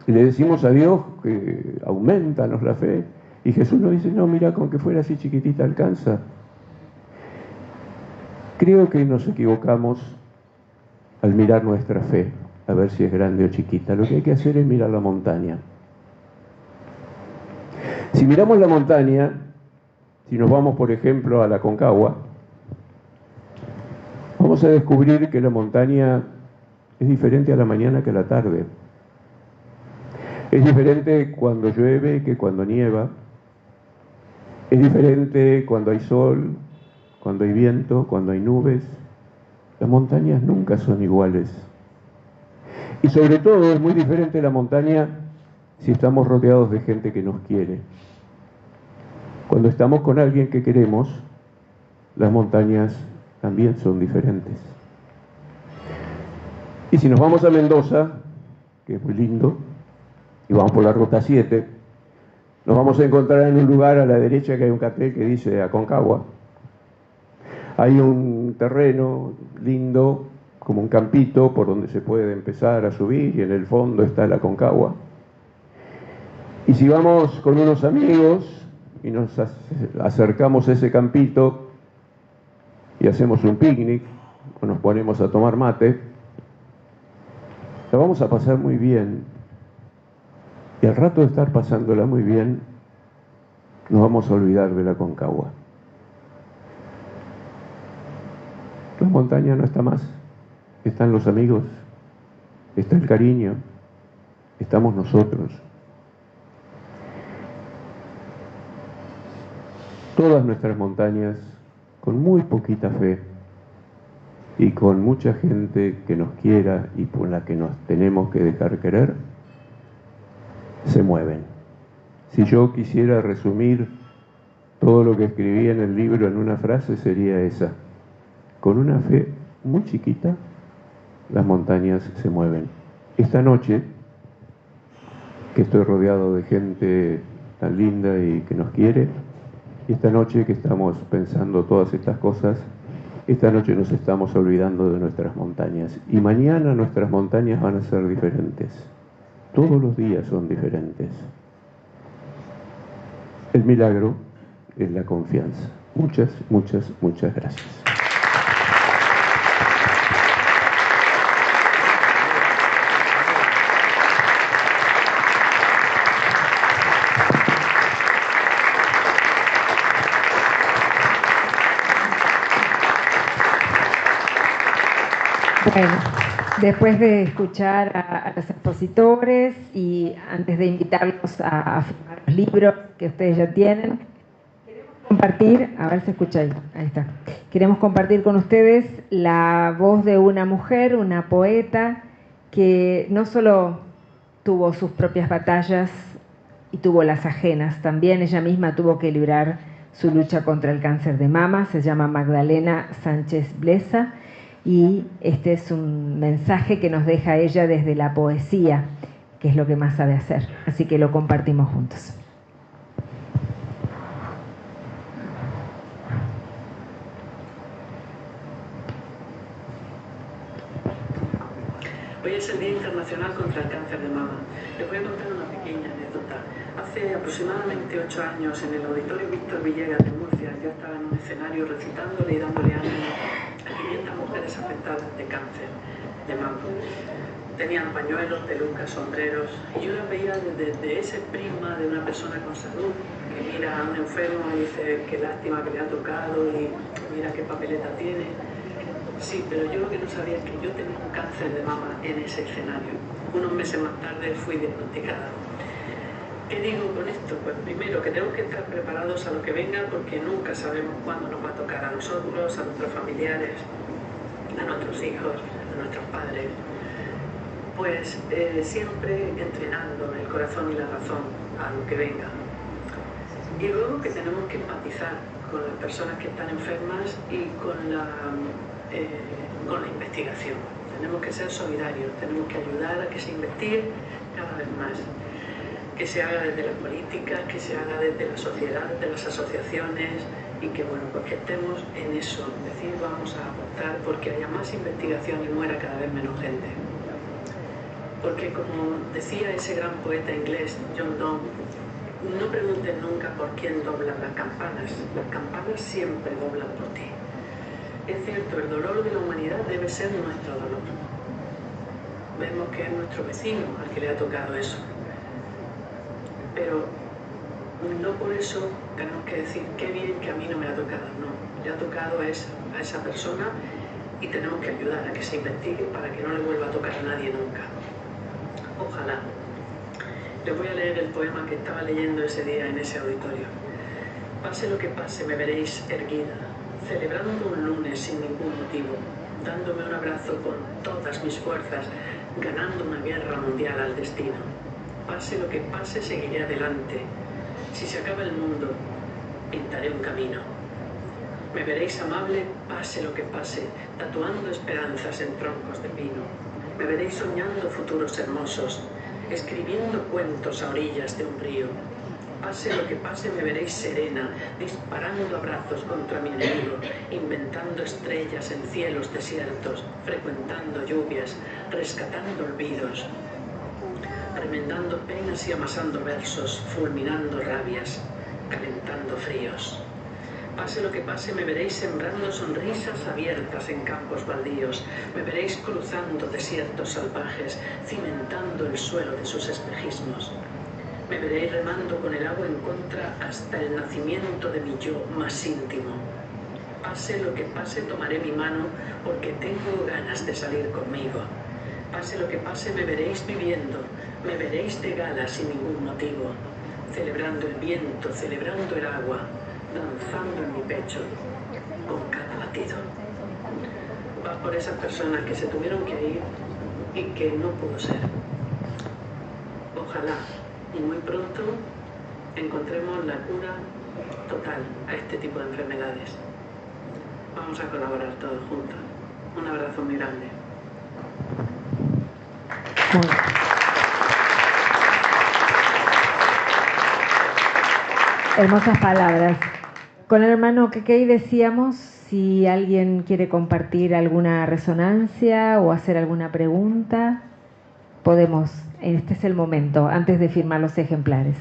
Y le decimos a Dios que aumentanos la fe. Y Jesús nos dice: no, mira, con que fuera así chiquitita alcanza. Creo que nos equivocamos al mirar nuestra fe, a ver si es grande o chiquita. Lo que hay que hacer es mirar la montaña. Si miramos la montaña, si nos vamos, por ejemplo, a la Aconcagua, vamos a descubrir que la montaña es diferente a la mañana que a la tarde. Es diferente cuando llueve que cuando nieva. Es diferente cuando hay sol, cuando hay viento, cuando hay nubes. Las montañas nunca son iguales. Y sobre todo es muy diferente la montaña si estamos rodeados de gente que nos quiere. Cuando estamos con alguien que queremos, las montañas también son diferentes. Y si nos vamos a Mendoza, que es muy lindo, y vamos por la ruta 7, nos vamos a encontrar en un lugar a la derecha que hay un cartel que dice Aconcagua. Hay un terreno lindo, como un campito, por donde se puede empezar a subir, y en el fondo está la Aconcagua. Y si vamos con unos amigos y nos acercamos a ese campito y hacemos un picnic o nos ponemos a tomar mate, la vamos a pasar muy bien. Y al rato de estar pasándola muy bien, nos vamos a olvidar de la Concagua. La montaña no está más, están los amigos, está el cariño, estamos nosotros. Todas nuestras montañas, con muy poquita fe y con mucha gente que nos quiera y por la que nos tenemos que dejar querer, se mueven. Si yo quisiera resumir todo lo que escribí en el libro en una frase, sería esa: con una fe muy chiquita, las montañas se mueven. Esta noche, que estoy rodeado de gente tan linda y que nos quiere, y esta noche que estamos pensando todas estas cosas, esta noche nos estamos olvidando de nuestras montañas. Y mañana nuestras montañas van a ser diferentes. Todos los días son diferentes. El milagro es la confianza. Muchas, muchas, muchas gracias. Bueno, después de escuchar a los expositores y antes de invitarlos a firmar los libros que ustedes ya tienen, queremos compartir, a ver si escucha ahí está. Queremos compartir con ustedes la voz de una mujer, una poeta, que no solo tuvo sus propias batallas y tuvo las ajenas, también ella misma tuvo que librar su lucha contra el cáncer de mama. Se llama Magdalena Sánchez Blesa. Y este es un mensaje que nos deja ella desde la poesía, que es lo que más sabe hacer. Así que lo compartimos juntos. Hoy es el Día Internacional contra el Cáncer de Mama. Les voy a contar una pequeña anécdota. Hace aproximadamente 8 años, en el Auditorio Víctor Villegas de Murcia, yo estaba en un escenario recitándole y dándole ánimo a 500 mujeres afectadas de cáncer de mama. Tenían pañuelos, pelucas, sombreros, y yo las veía desde ese prisma de una persona con salud que mira a un enfermo y dice qué lástima que le ha tocado y mira qué papeleta tiene. Sí, pero yo lo que no sabía es que yo tenía un cáncer de mama en ese escenario. Unos meses más tarde fui diagnosticada. ¿Qué digo con esto? Pues primero que tenemos que estar preparados a lo que venga, porque nunca sabemos cuándo nos va a tocar a nosotros, a nuestros familiares, a nuestros hijos, a nuestros padres. Pues siempre entrenando el corazón y la razón a lo que venga. Y luego que tenemos que empatizar con las personas que están enfermas y con la investigación. Tenemos que ser solidarios, tenemos que ayudar a que se investigue cada vez más. Que se haga desde las políticas, que se haga desde la sociedad, desde las asociaciones, y que bueno, pues que estemos en eso, es decir, vamos a apostar porque haya más investigación y muera cada vez menos gente. Porque como decía ese gran poeta inglés John Donne, no pregunten nunca por quién doblan las campanas siempre doblan por ti. Es cierto, el dolor de la humanidad debe ser nuestro dolor. Vemos que es nuestro vecino al que le ha tocado eso. Pero no por eso tenemos que decir qué bien que a mí no me ha tocado. No, le ha tocado a esa persona y tenemos que ayudar a que se investigue para que no le vuelva a tocar a nadie nunca. Ojalá. Les voy a leer el poema que estaba leyendo ese día en ese auditorio. Pase lo que pase, me veréis erguida, celebrando un lunes sin ningún motivo, dándome un abrazo con todas mis fuerzas, ganando una guerra mundial al destino. Pase lo que pase, seguiré adelante. Si se acaba el mundo, pintaré un camino. Me veréis amable, pase lo que pase, tatuando esperanzas en troncos de pino. Me veréis soñando futuros hermosos, escribiendo cuentos a orillas de un río. Pase lo que pase, me veréis serena, disparando abrazos contra mi enemigo, inventando estrellas en cielos desiertos, frecuentando lluvias, rescatando olvidos, remendando penas y amasando versos, fulminando rabias, calentando fríos. Pase lo que pase, me veréis sembrando sonrisas abiertas en campos baldíos, me veréis cruzando desiertos salvajes, cimentando el suelo de sus espejismos. Me veréis remando con el agua en contra hasta el nacimiento de mi yo más íntimo. Pase lo que pase, tomaré mi mano porque tengo ganas de salir conmigo. Pase lo que pase, me veréis viviendo, me veréis de gala sin ningún motivo, celebrando el viento, celebrando el agua, danzando en mi pecho con cada latido. Va por esas personas que se tuvieron que ir y que no pudo ser. Ojalá y muy pronto encontremos la cura total a este tipo de enfermedades. Vamos a colaborar todos juntos. Un abrazo muy grande. Hermosas palabras. Con el hermano Kekei decíamos, si alguien quiere compartir alguna resonancia o hacer alguna pregunta, podemos, este es el momento, antes de firmar los ejemplares.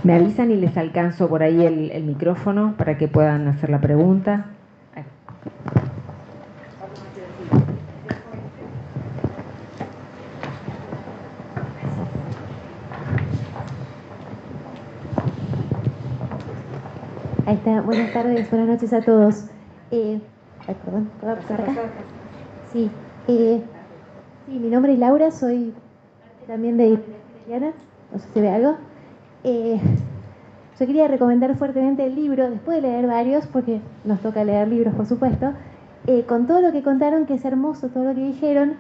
Me avisan y les alcanzo por ahí el micrófono para que puedan hacer la pregunta. Ahí está. Buenas tardes, buenas noches a todos. Perdón, ¿puedo pasar acá? Sí. Sí, mi nombre es Laura, soy también de Italiana, no sé si se ve algo. Yo quería recomendar fuertemente el libro, después de leer varios, porque nos toca leer libros, por supuesto, con todo lo que contaron, que es hermoso, todo lo que dijeron,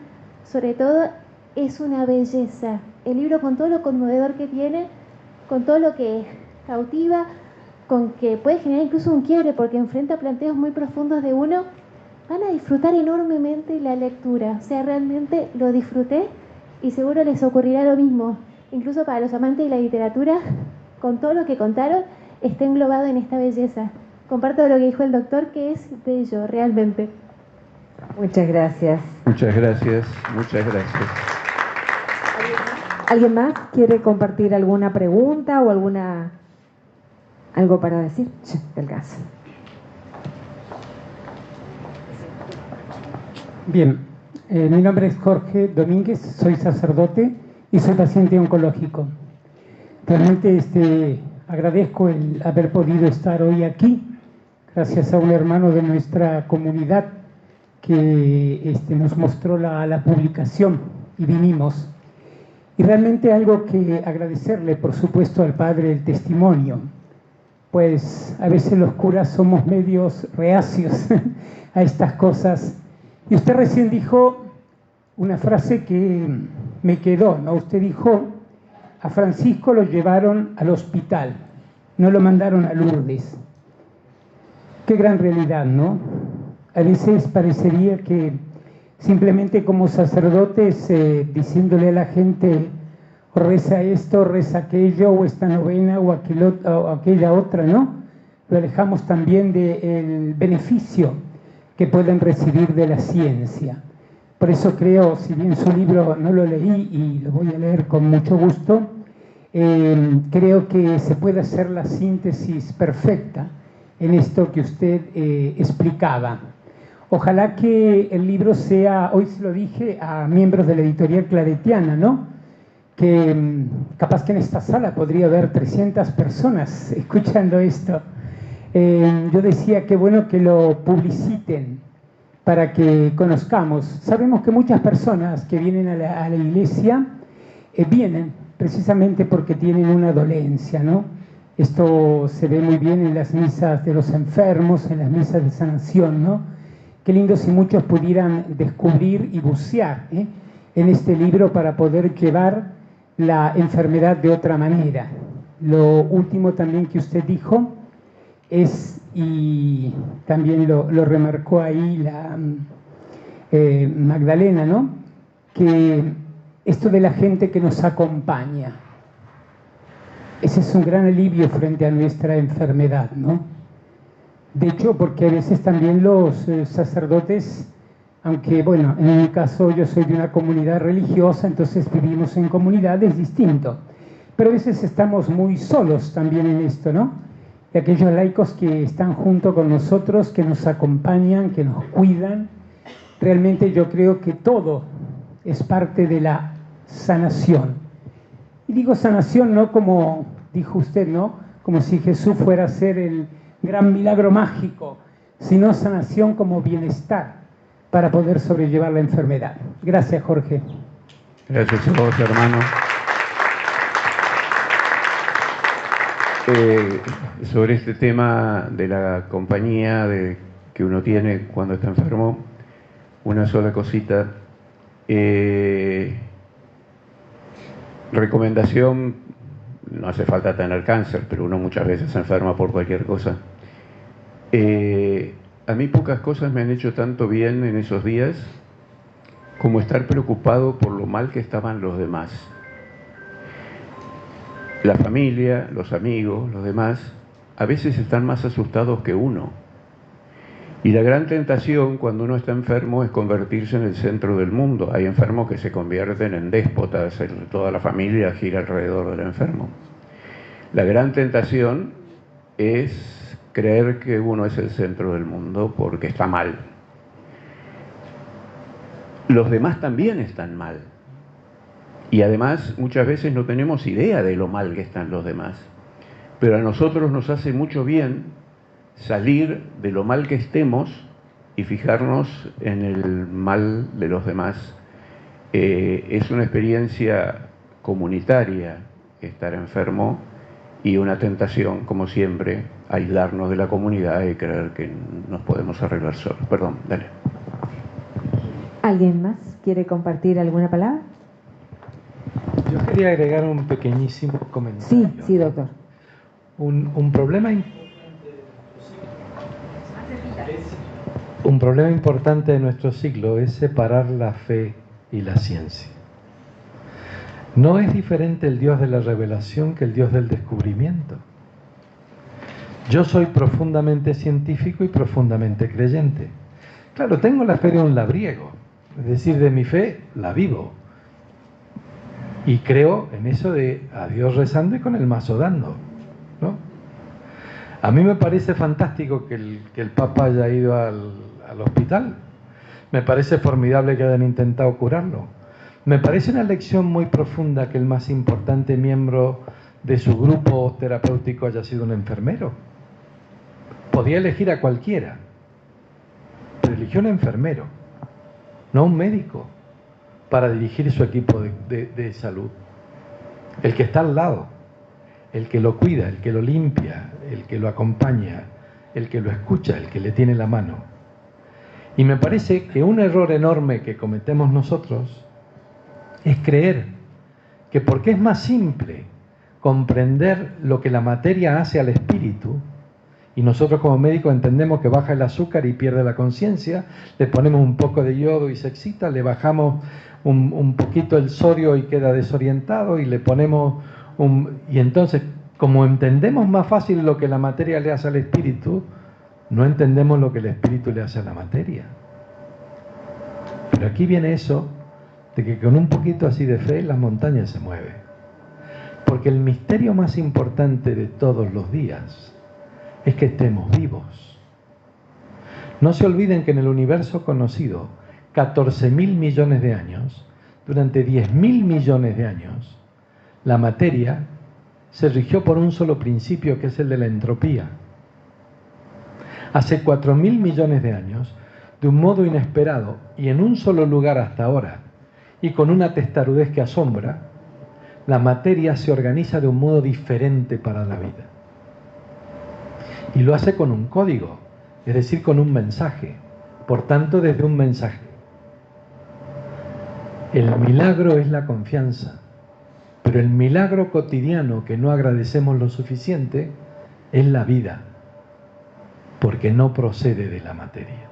sobre todo es una belleza. El libro, con todo lo conmovedor que tiene, con todo lo que cautiva, con que puede generar incluso un quiebre porque enfrenta planteos muy profundos de uno, van a disfrutar enormemente la lectura. O sea, realmente lo disfruté y seguro les ocurrirá lo mismo. Incluso para los amantes de la literatura, con todo lo que contaron, está englobado en esta belleza. Comparto lo que dijo el doctor, que es bello, realmente. Muchas gracias. Muchas gracias, muchas gracias. ¿Alguien más quiere compartir alguna pregunta o algo para decir? Sí, del caso. Bien, mi nombre es Jorge Domínguez, soy sacerdote y soy paciente oncológico. Realmente agradezco el haber podido estar hoy aquí, gracias a un hermano de nuestra comunidad que nos mostró la publicación y vinimos. Y realmente algo que agradecerle, por supuesto, al Padre el testimonio, pues a veces los curas somos medios reacios a estas cosas. Y usted recién dijo una frase que me quedó, ¿no? Usted dijo, a Francisco lo llevaron al hospital, no lo mandaron a Lourdes. Qué gran realidad, ¿no? A veces parecería que simplemente como sacerdotes diciéndole a la gente, o reza esto, reza aquello, o esta novena, o aquella otra, ¿no? Lo alejamos también del beneficio que pueden recibir de la ciencia. Por eso creo, si bien su libro no lo leí y lo voy a leer con mucho gusto, creo que se puede hacer la síntesis perfecta en esto que usted explicaba. Ojalá que el libro sea, hoy se lo dije a miembros de la editorial claretiana, ¿no? Que capaz que en esta sala podría haber 300 personas escuchando esto. Yo decía que bueno que lo publiciten para que conozcamos. Sabemos que muchas personas que vienen a la iglesia vienen precisamente porque tienen una dolencia, ¿no? Esto se ve muy bien en las misas de los enfermos, en las misas de sanación, ¿no? Qué lindo si muchos pudieran descubrir y bucear en este libro para poder llevar la enfermedad de otra manera. Lo último también que usted dijo es, y también lo remarcó ahí la Magdalena, ¿no? Que esto de la gente que nos acompaña, ese es un gran alivio frente a nuestra enfermedad, ¿no? De hecho, porque a veces también los sacerdotes, aunque bueno, en mi caso yo soy de una comunidad religiosa, entonces vivimos en comunidades distintas, pero a veces estamos muy solos también en esto, ¿no? De aquellos laicos que están junto con nosotros, que nos acompañan, que nos cuidan. Realmente yo creo que todo es parte de la sanación. Y digo sanación no como dijo usted, ¿no? Como si Jesús fuera a ser el gran milagro mágico, sino sanación como bienestar para poder sobrellevar la enfermedad. Gracias, Jorge. Gracias a vos, hermano. Sobre este tema de la compañía que uno tiene cuando está enfermo, una sola cosita. Recomendación, no hace falta tener cáncer, pero uno muchas veces se enferma por cualquier cosa. A mí pocas cosas me han hecho tanto bien en esos días como estar preocupado por lo mal que estaban los demás. La familia, los amigos, los demás, a veces están más asustados que uno. Y la gran tentación cuando uno está enfermo es convertirse en el centro del mundo. Hay enfermos que se convierten en déspotas, toda la familia gira alrededor del enfermo. La gran tentación es creer que uno es el centro del mundo porque está mal. Los demás también están mal. Y además muchas veces no tenemos idea de lo mal que están los demás. Pero a nosotros nos hace mucho bien salir de lo mal que estemos y fijarnos en el mal de los demás. Es una experiencia comunitaria estar enfermo y una tentación, como siempre, aislarnos de la comunidad y creer que nos podemos arreglar solos. Perdón, dale. ¿Alguien más quiere compartir alguna palabra? Yo quería agregar un pequeñísimo comentario. Sí, sí, doctor. Un problema importante de nuestro siglo es separar la fe y la ciencia. No es diferente el Dios de la revelación que el Dios del descubrimiento. Yo soy profundamente científico y profundamente creyente. Claro, tengo la fe de un labriego, es decir, de mi fe la vivo. Y creo en eso de a Dios rezando y con el mazo dando, ¿no? A mí me parece fantástico que el Papa haya ido al hospital. Me parece formidable que hayan intentado curarlo. Me parece una lección muy profunda que el más importante miembro de su grupo terapéutico haya sido un enfermero. Podía elegir a cualquiera, pero eligió un enfermero, no un médico, para dirigir su equipo de salud. El que está al lado, el que lo cuida, el que lo limpia, el que lo acompaña, el que lo escucha, el que le tiene la mano. Y me parece que un error enorme que cometemos nosotros es creer que porque es más simple comprender lo que la materia hace al espíritu, y nosotros como médicos entendemos que baja el azúcar y pierde la conciencia, le ponemos un poco de yodo y se excita, le bajamos un poquito el sodio y queda desorientado, y le ponemos y entonces, como entendemos más fácil lo que la materia le hace al espíritu, no entendemos lo que el espíritu le hace a la materia. Pero aquí viene eso de que con un poquito así de fe las montañas se mueven. Porque el misterio más importante de todos los días es que estemos vivos. No se olviden que en el universo conocido, 14.000 millones de años, durante 10.000 millones de años, la materia se rigió por un solo principio, que es el de la entropía. Hace 4.000 millones de años, de un modo inesperado y en un solo lugar hasta ahora, y con una testarudez que asombra, la materia se organiza de un modo diferente para la vida. Y lo hace con un código, es decir, con un mensaje. Por tanto, desde un mensaje. El milagro es la confianza, pero el milagro cotidiano que no agradecemos lo suficiente es la vida, porque no procede de la materia.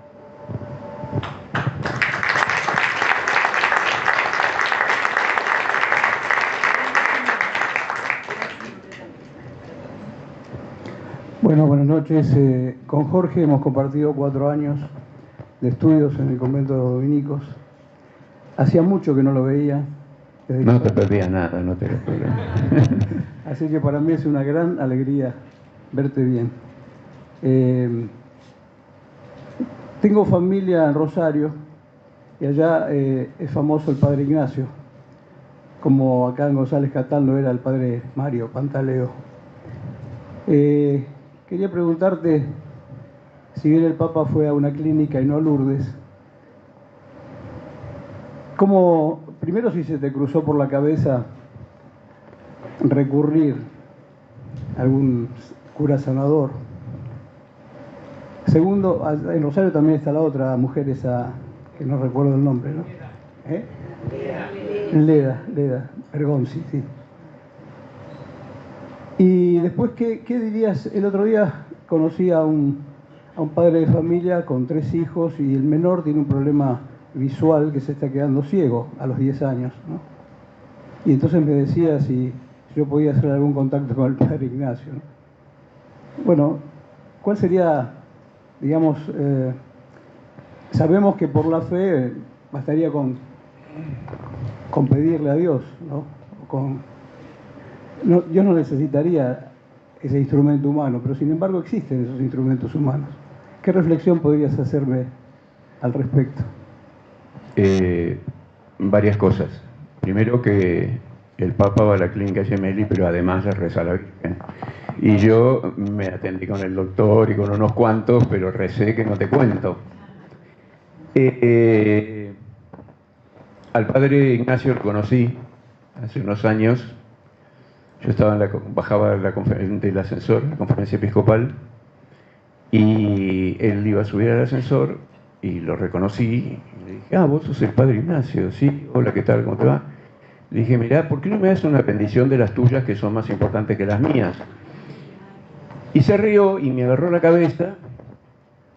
Bueno, buenas noches. Con Jorge hemos compartido 4 años de estudios en el convento de los dominicos. Hacía mucho que no lo veía. No te perdías nada, no te perdías. Así que para mí es una gran alegría verte bien. Tengo familia en Rosario y allá es famoso el Padre Ignacio. como acá en González Catán lo era el padre Mario Pantaleo. Quería preguntarte, si bien el Papa fue a una clínica y no a Lourdes, ¿cómo, primero, si se te cruzó por la cabeza recurrir a algún cura sanador? Segundo, en Rosario también está la otra mujer esa, que no recuerdo el nombre, ¿no? Leda Bergonzi, sí. Y después, ¿qué dirías? El otro día conocí a un padre de familia con 3 hijos y el menor tiene un problema visual que se está quedando ciego a los 10 años, ¿no? Y entonces me decía si yo podía hacer algún contacto con el padre Ignacio, ¿no? Bueno, ¿cuál sería, digamos, sabemos que por la fe bastaría con pedirle a Dios, ¿no? Yo no necesitaría ese instrumento humano, pero sin embargo existen esos instrumentos humanos. ¿Qué reflexión podrías hacerme al respecto? Varias cosas. Primero, que el Papa va a la clínica Gemelli, pero además le reza a la Virgen. Y yo me atendí con el doctor y con unos cuantos, pero recé que no te cuento. Al padre Ignacio lo conocí hace unos años. Yo estaba bajaba del ascensor, la conferencia episcopal, y él iba a subir al ascensor y lo reconocí y le dije: vos sos el padre Ignacio. Sí, hola, ¿qué tal? ¿Cómo te va? Le dije: mirá, ¿por qué no me das una bendición de las tuyas que son más importantes que las mías? Y se rió y me agarró la cabeza,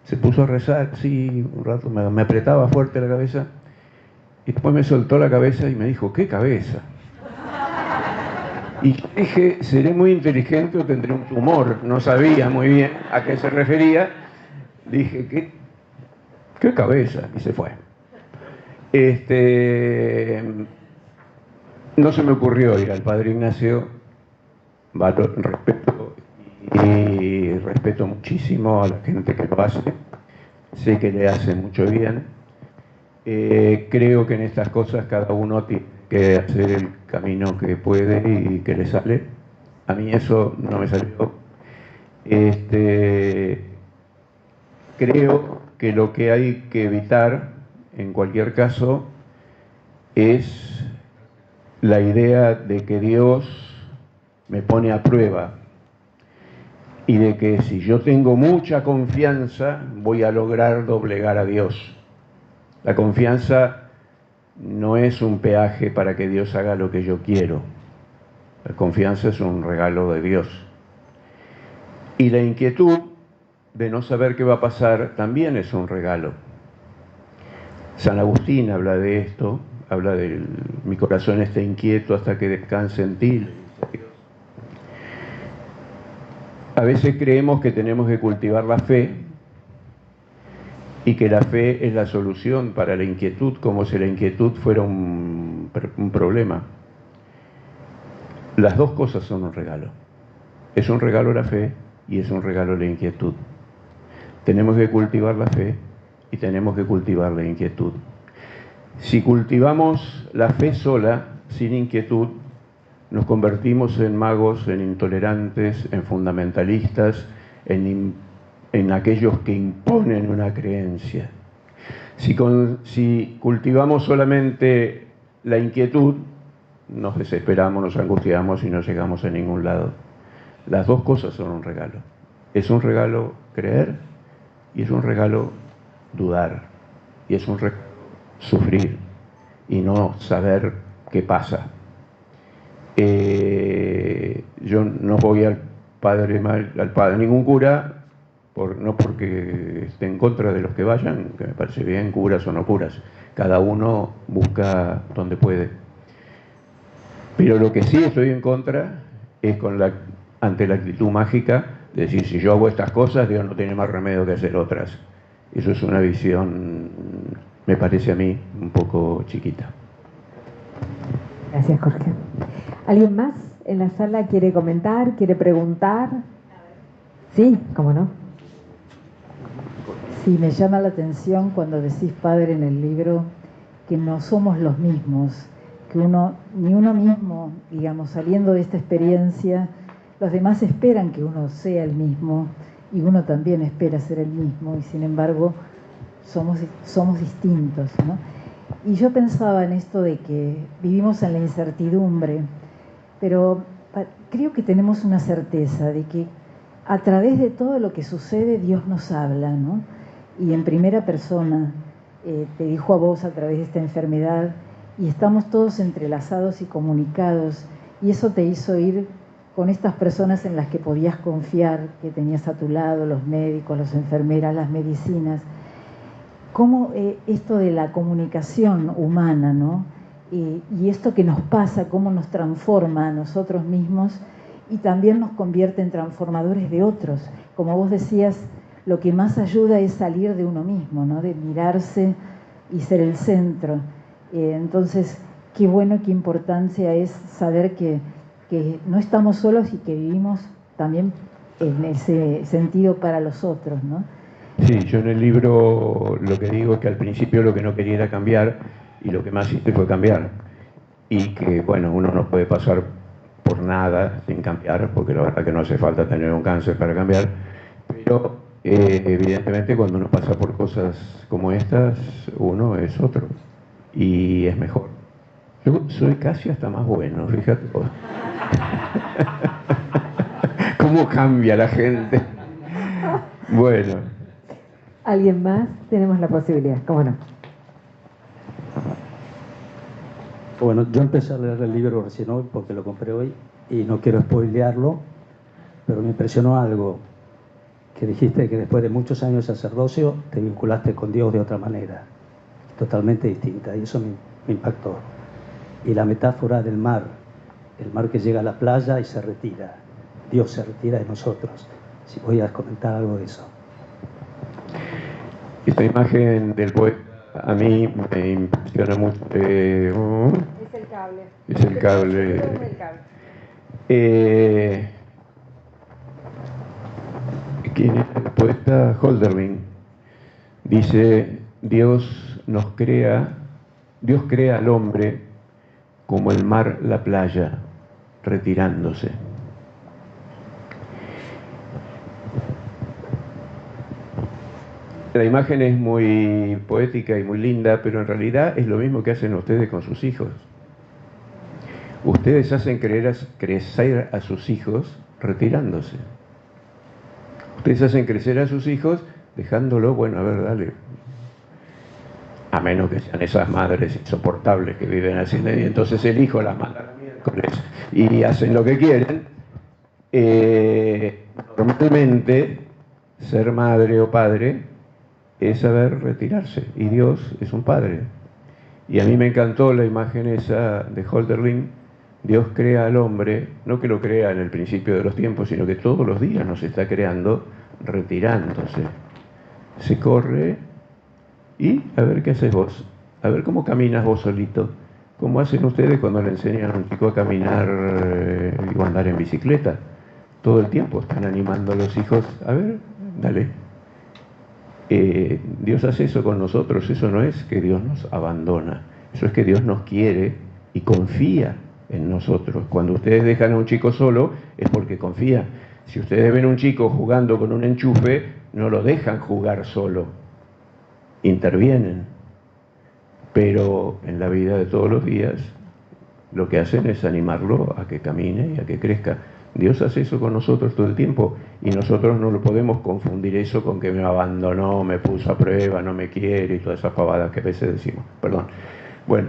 se puso a rezar, sí, un rato, me apretaba fuerte la cabeza, y después me soltó la cabeza y me dijo: ¿qué cabeza? Y yo dije: seré muy inteligente o tendré un tumor. No sabía muy bien a qué se refería. Dije: ¿qué cabeza? Y se fue. No se me ocurrió ir al padre Ignacio. Respeto muchísimo a la gente que lo hace. Sé que le hace mucho bien. Creo que en estas cosas cada uno tiene que hacer el camino que puede y que le sale. A mí eso no me salió. Creo que lo que hay que evitar en cualquier caso es la idea de que Dios me pone a prueba y de que si yo tengo mucha confianza voy a lograr doblegar a Dios. La confianza no es un peaje para que Dios haga lo que yo quiero. La confianza es un regalo de Dios. Y la inquietud de no saber qué va a pasar también es un regalo. San Agustín habla de esto, habla de mi corazón está inquieto hasta que descanse en ti. A veces creemos que tenemos que cultivar la fe y que la fe es la solución para la inquietud, como si la inquietud fuera un problema. Las dos cosas son un regalo. Es un regalo la fe y es un regalo la inquietud. Tenemos que cultivar la fe y tenemos que cultivar la inquietud. Si cultivamos la fe sola, sin inquietud, nos convertimos en magos, en intolerantes, en fundamentalistas, en aquellos que imponen una creencia. Si cultivamos solamente la inquietud, nos desesperamos, nos angustiamos y no llegamos a ningún lado. Las dos cosas son un regalo. Es un regalo creer y es un regalo dudar. Y es un regalo sufrir y no saber qué pasa. Yo no voy al padre, ningún cura, no porque esté en contra de los que vayan, que me parece bien, curas o no curas. Cada uno busca donde puede. Pero lo que sí estoy en contra es ante la actitud mágica de decir: si yo hago estas cosas, Dios no tiene más remedio que hacer otras. Eso es una visión, me parece a mí, un poco chiquita. Gracias, Jorge. ¿Alguien más en la sala quiere comentar, quiere preguntar? Sí, cómo no. Sí, me llama la atención cuando decís, padre, en el libro, que no somos los mismos, que ni uno mismo, digamos, saliendo de esta experiencia, los demás esperan que uno sea el mismo y uno también espera ser el mismo y sin embargo somos distintos, ¿no? Y yo pensaba en esto de que vivimos en la incertidumbre, pero creo que tenemos una certeza de que a través de todo lo que sucede Dios nos habla, ¿no? Y en primera persona te dijo a vos a través de esta enfermedad y estamos todos entrelazados y comunicados y eso te hizo ir con estas personas en las que podías confiar, que tenías a tu lado, los médicos, las enfermeras, las medicinas. Cómo esto de la comunicación humana, ¿no? Y esto que nos pasa, cómo nos transforma a nosotros mismos y también nos convierte en transformadores de otros. Como vos decías, lo que más ayuda es salir de uno mismo, ¿no? De mirarse y ser el centro. Entonces, qué bueno, qué importancia es saber que no estamos solos y que vivimos también en ese sentido para los otros, ¿no? Sí, yo en el libro lo que digo es que al principio lo que no quería era cambiar y lo que más hice fue cambiar. Y que, bueno, uno no puede pasar por nada sin cambiar, porque la verdad que no hace falta tener un cáncer para cambiar, pero evidentemente cuando uno pasa por cosas como estas, uno es otro y es mejor. Yo soy casi hasta más bueno, fíjate vos. ¿Cómo cambia la gente? Bueno. ¿Alguien más? Tenemos la posibilidad, ¿cómo no? Bueno, yo empecé a leer el libro recién hoy porque lo compré hoy y no quiero spoilearlo, pero me impresionó algo que dijiste, que después de muchos años de sacerdocio te vinculaste con Dios de otra manera, totalmente distinta, y eso me impactó. Y la metáfora del mar, el mar que llega a la playa y se retira, Dios se retira de nosotros. Si voy a comentar algo de eso. Esta imagen del poeta a mí me impresiona mucho. Es el cable. Es el cable. Es el cable. ¿Quién es el poeta? Hölderlin dice: Dios crea al hombre como el mar la playa, retirándose. La imagen es muy poética y muy linda, pero en realidad es lo mismo que hacen ustedes con sus hijos. Ustedes hacen crecer a sus hijos retirándose. Ustedes hacen crecer a sus hijos dejándolo, bueno, a ver, dale. A menos que sean esas madres insoportables que viven así, y entonces el hijo las manda a miércoles y hacen lo que quieren. Normalmente, ser madre o padre es saber retirarse, y Dios es un padre. Y a mí me encantó la imagen esa de Hölderlin. Dios crea al hombre, no que lo crea en el principio de los tiempos, sino que todos los días nos está creando retirándose. Se corre y a ver qué haces vos, a ver cómo caminas vos solito, cómo hacen ustedes cuando le enseñan a un chico a caminar o a andar en bicicleta. Todo el tiempo están animando a los hijos, a ver, dale. Dios hace eso con nosotros. Eso no es que Dios nos abandona, eso es que Dios nos quiere y confía en nosotros. Cuando ustedes dejan a un chico solo es porque confía. Si ustedes ven a un chico jugando con un enchufe, no lo dejan jugar solo, intervienen. Pero en la vida de todos los días lo que hacen es animarlo a que camine y a que crezca. Dios hace eso con nosotros todo el tiempo y nosotros no lo podemos confundir eso con que me abandonó, me puso a prueba, no me quiere y todas esas pavadas que a veces decimos. Perdón. Bueno.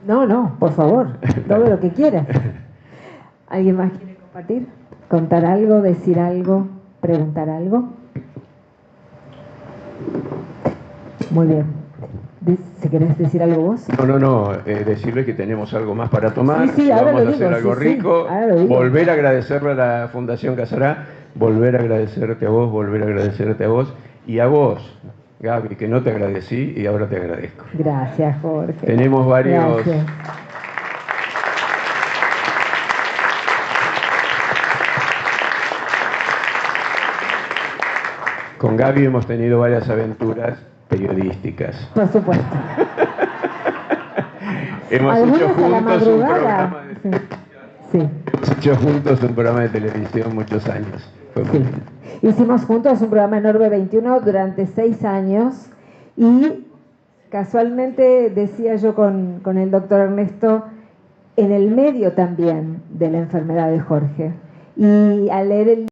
No, por favor, todo lo que quieras. ¿Alguien más quiere compartir? ¿Contar algo, decir algo, preguntar algo? Muy bien. Si querés decir algo vos. No, decirles que tenemos algo más para tomar, sí, vamos a hacer algo rico, volver a agradecerle a la Fundación Casará, volver a agradecerte a vos, y a vos, Gaby, que no te agradecí y ahora te agradezco. Gracias, Jorge. Tenemos varios... Gracias. Con Gaby hemos tenido varias aventuras periodísticas. Por supuesto. Hemos algunos hecho a la juntos un madrugada. programa de Sí. Hemos hecho juntos un programa de televisión muchos años. Fue muy lindo. Hicimos juntos un programa en Orbe 21 durante 6 años y casualmente decía yo con el doctor Ernesto, en el medio también de la enfermedad de Jorge. Y al leer el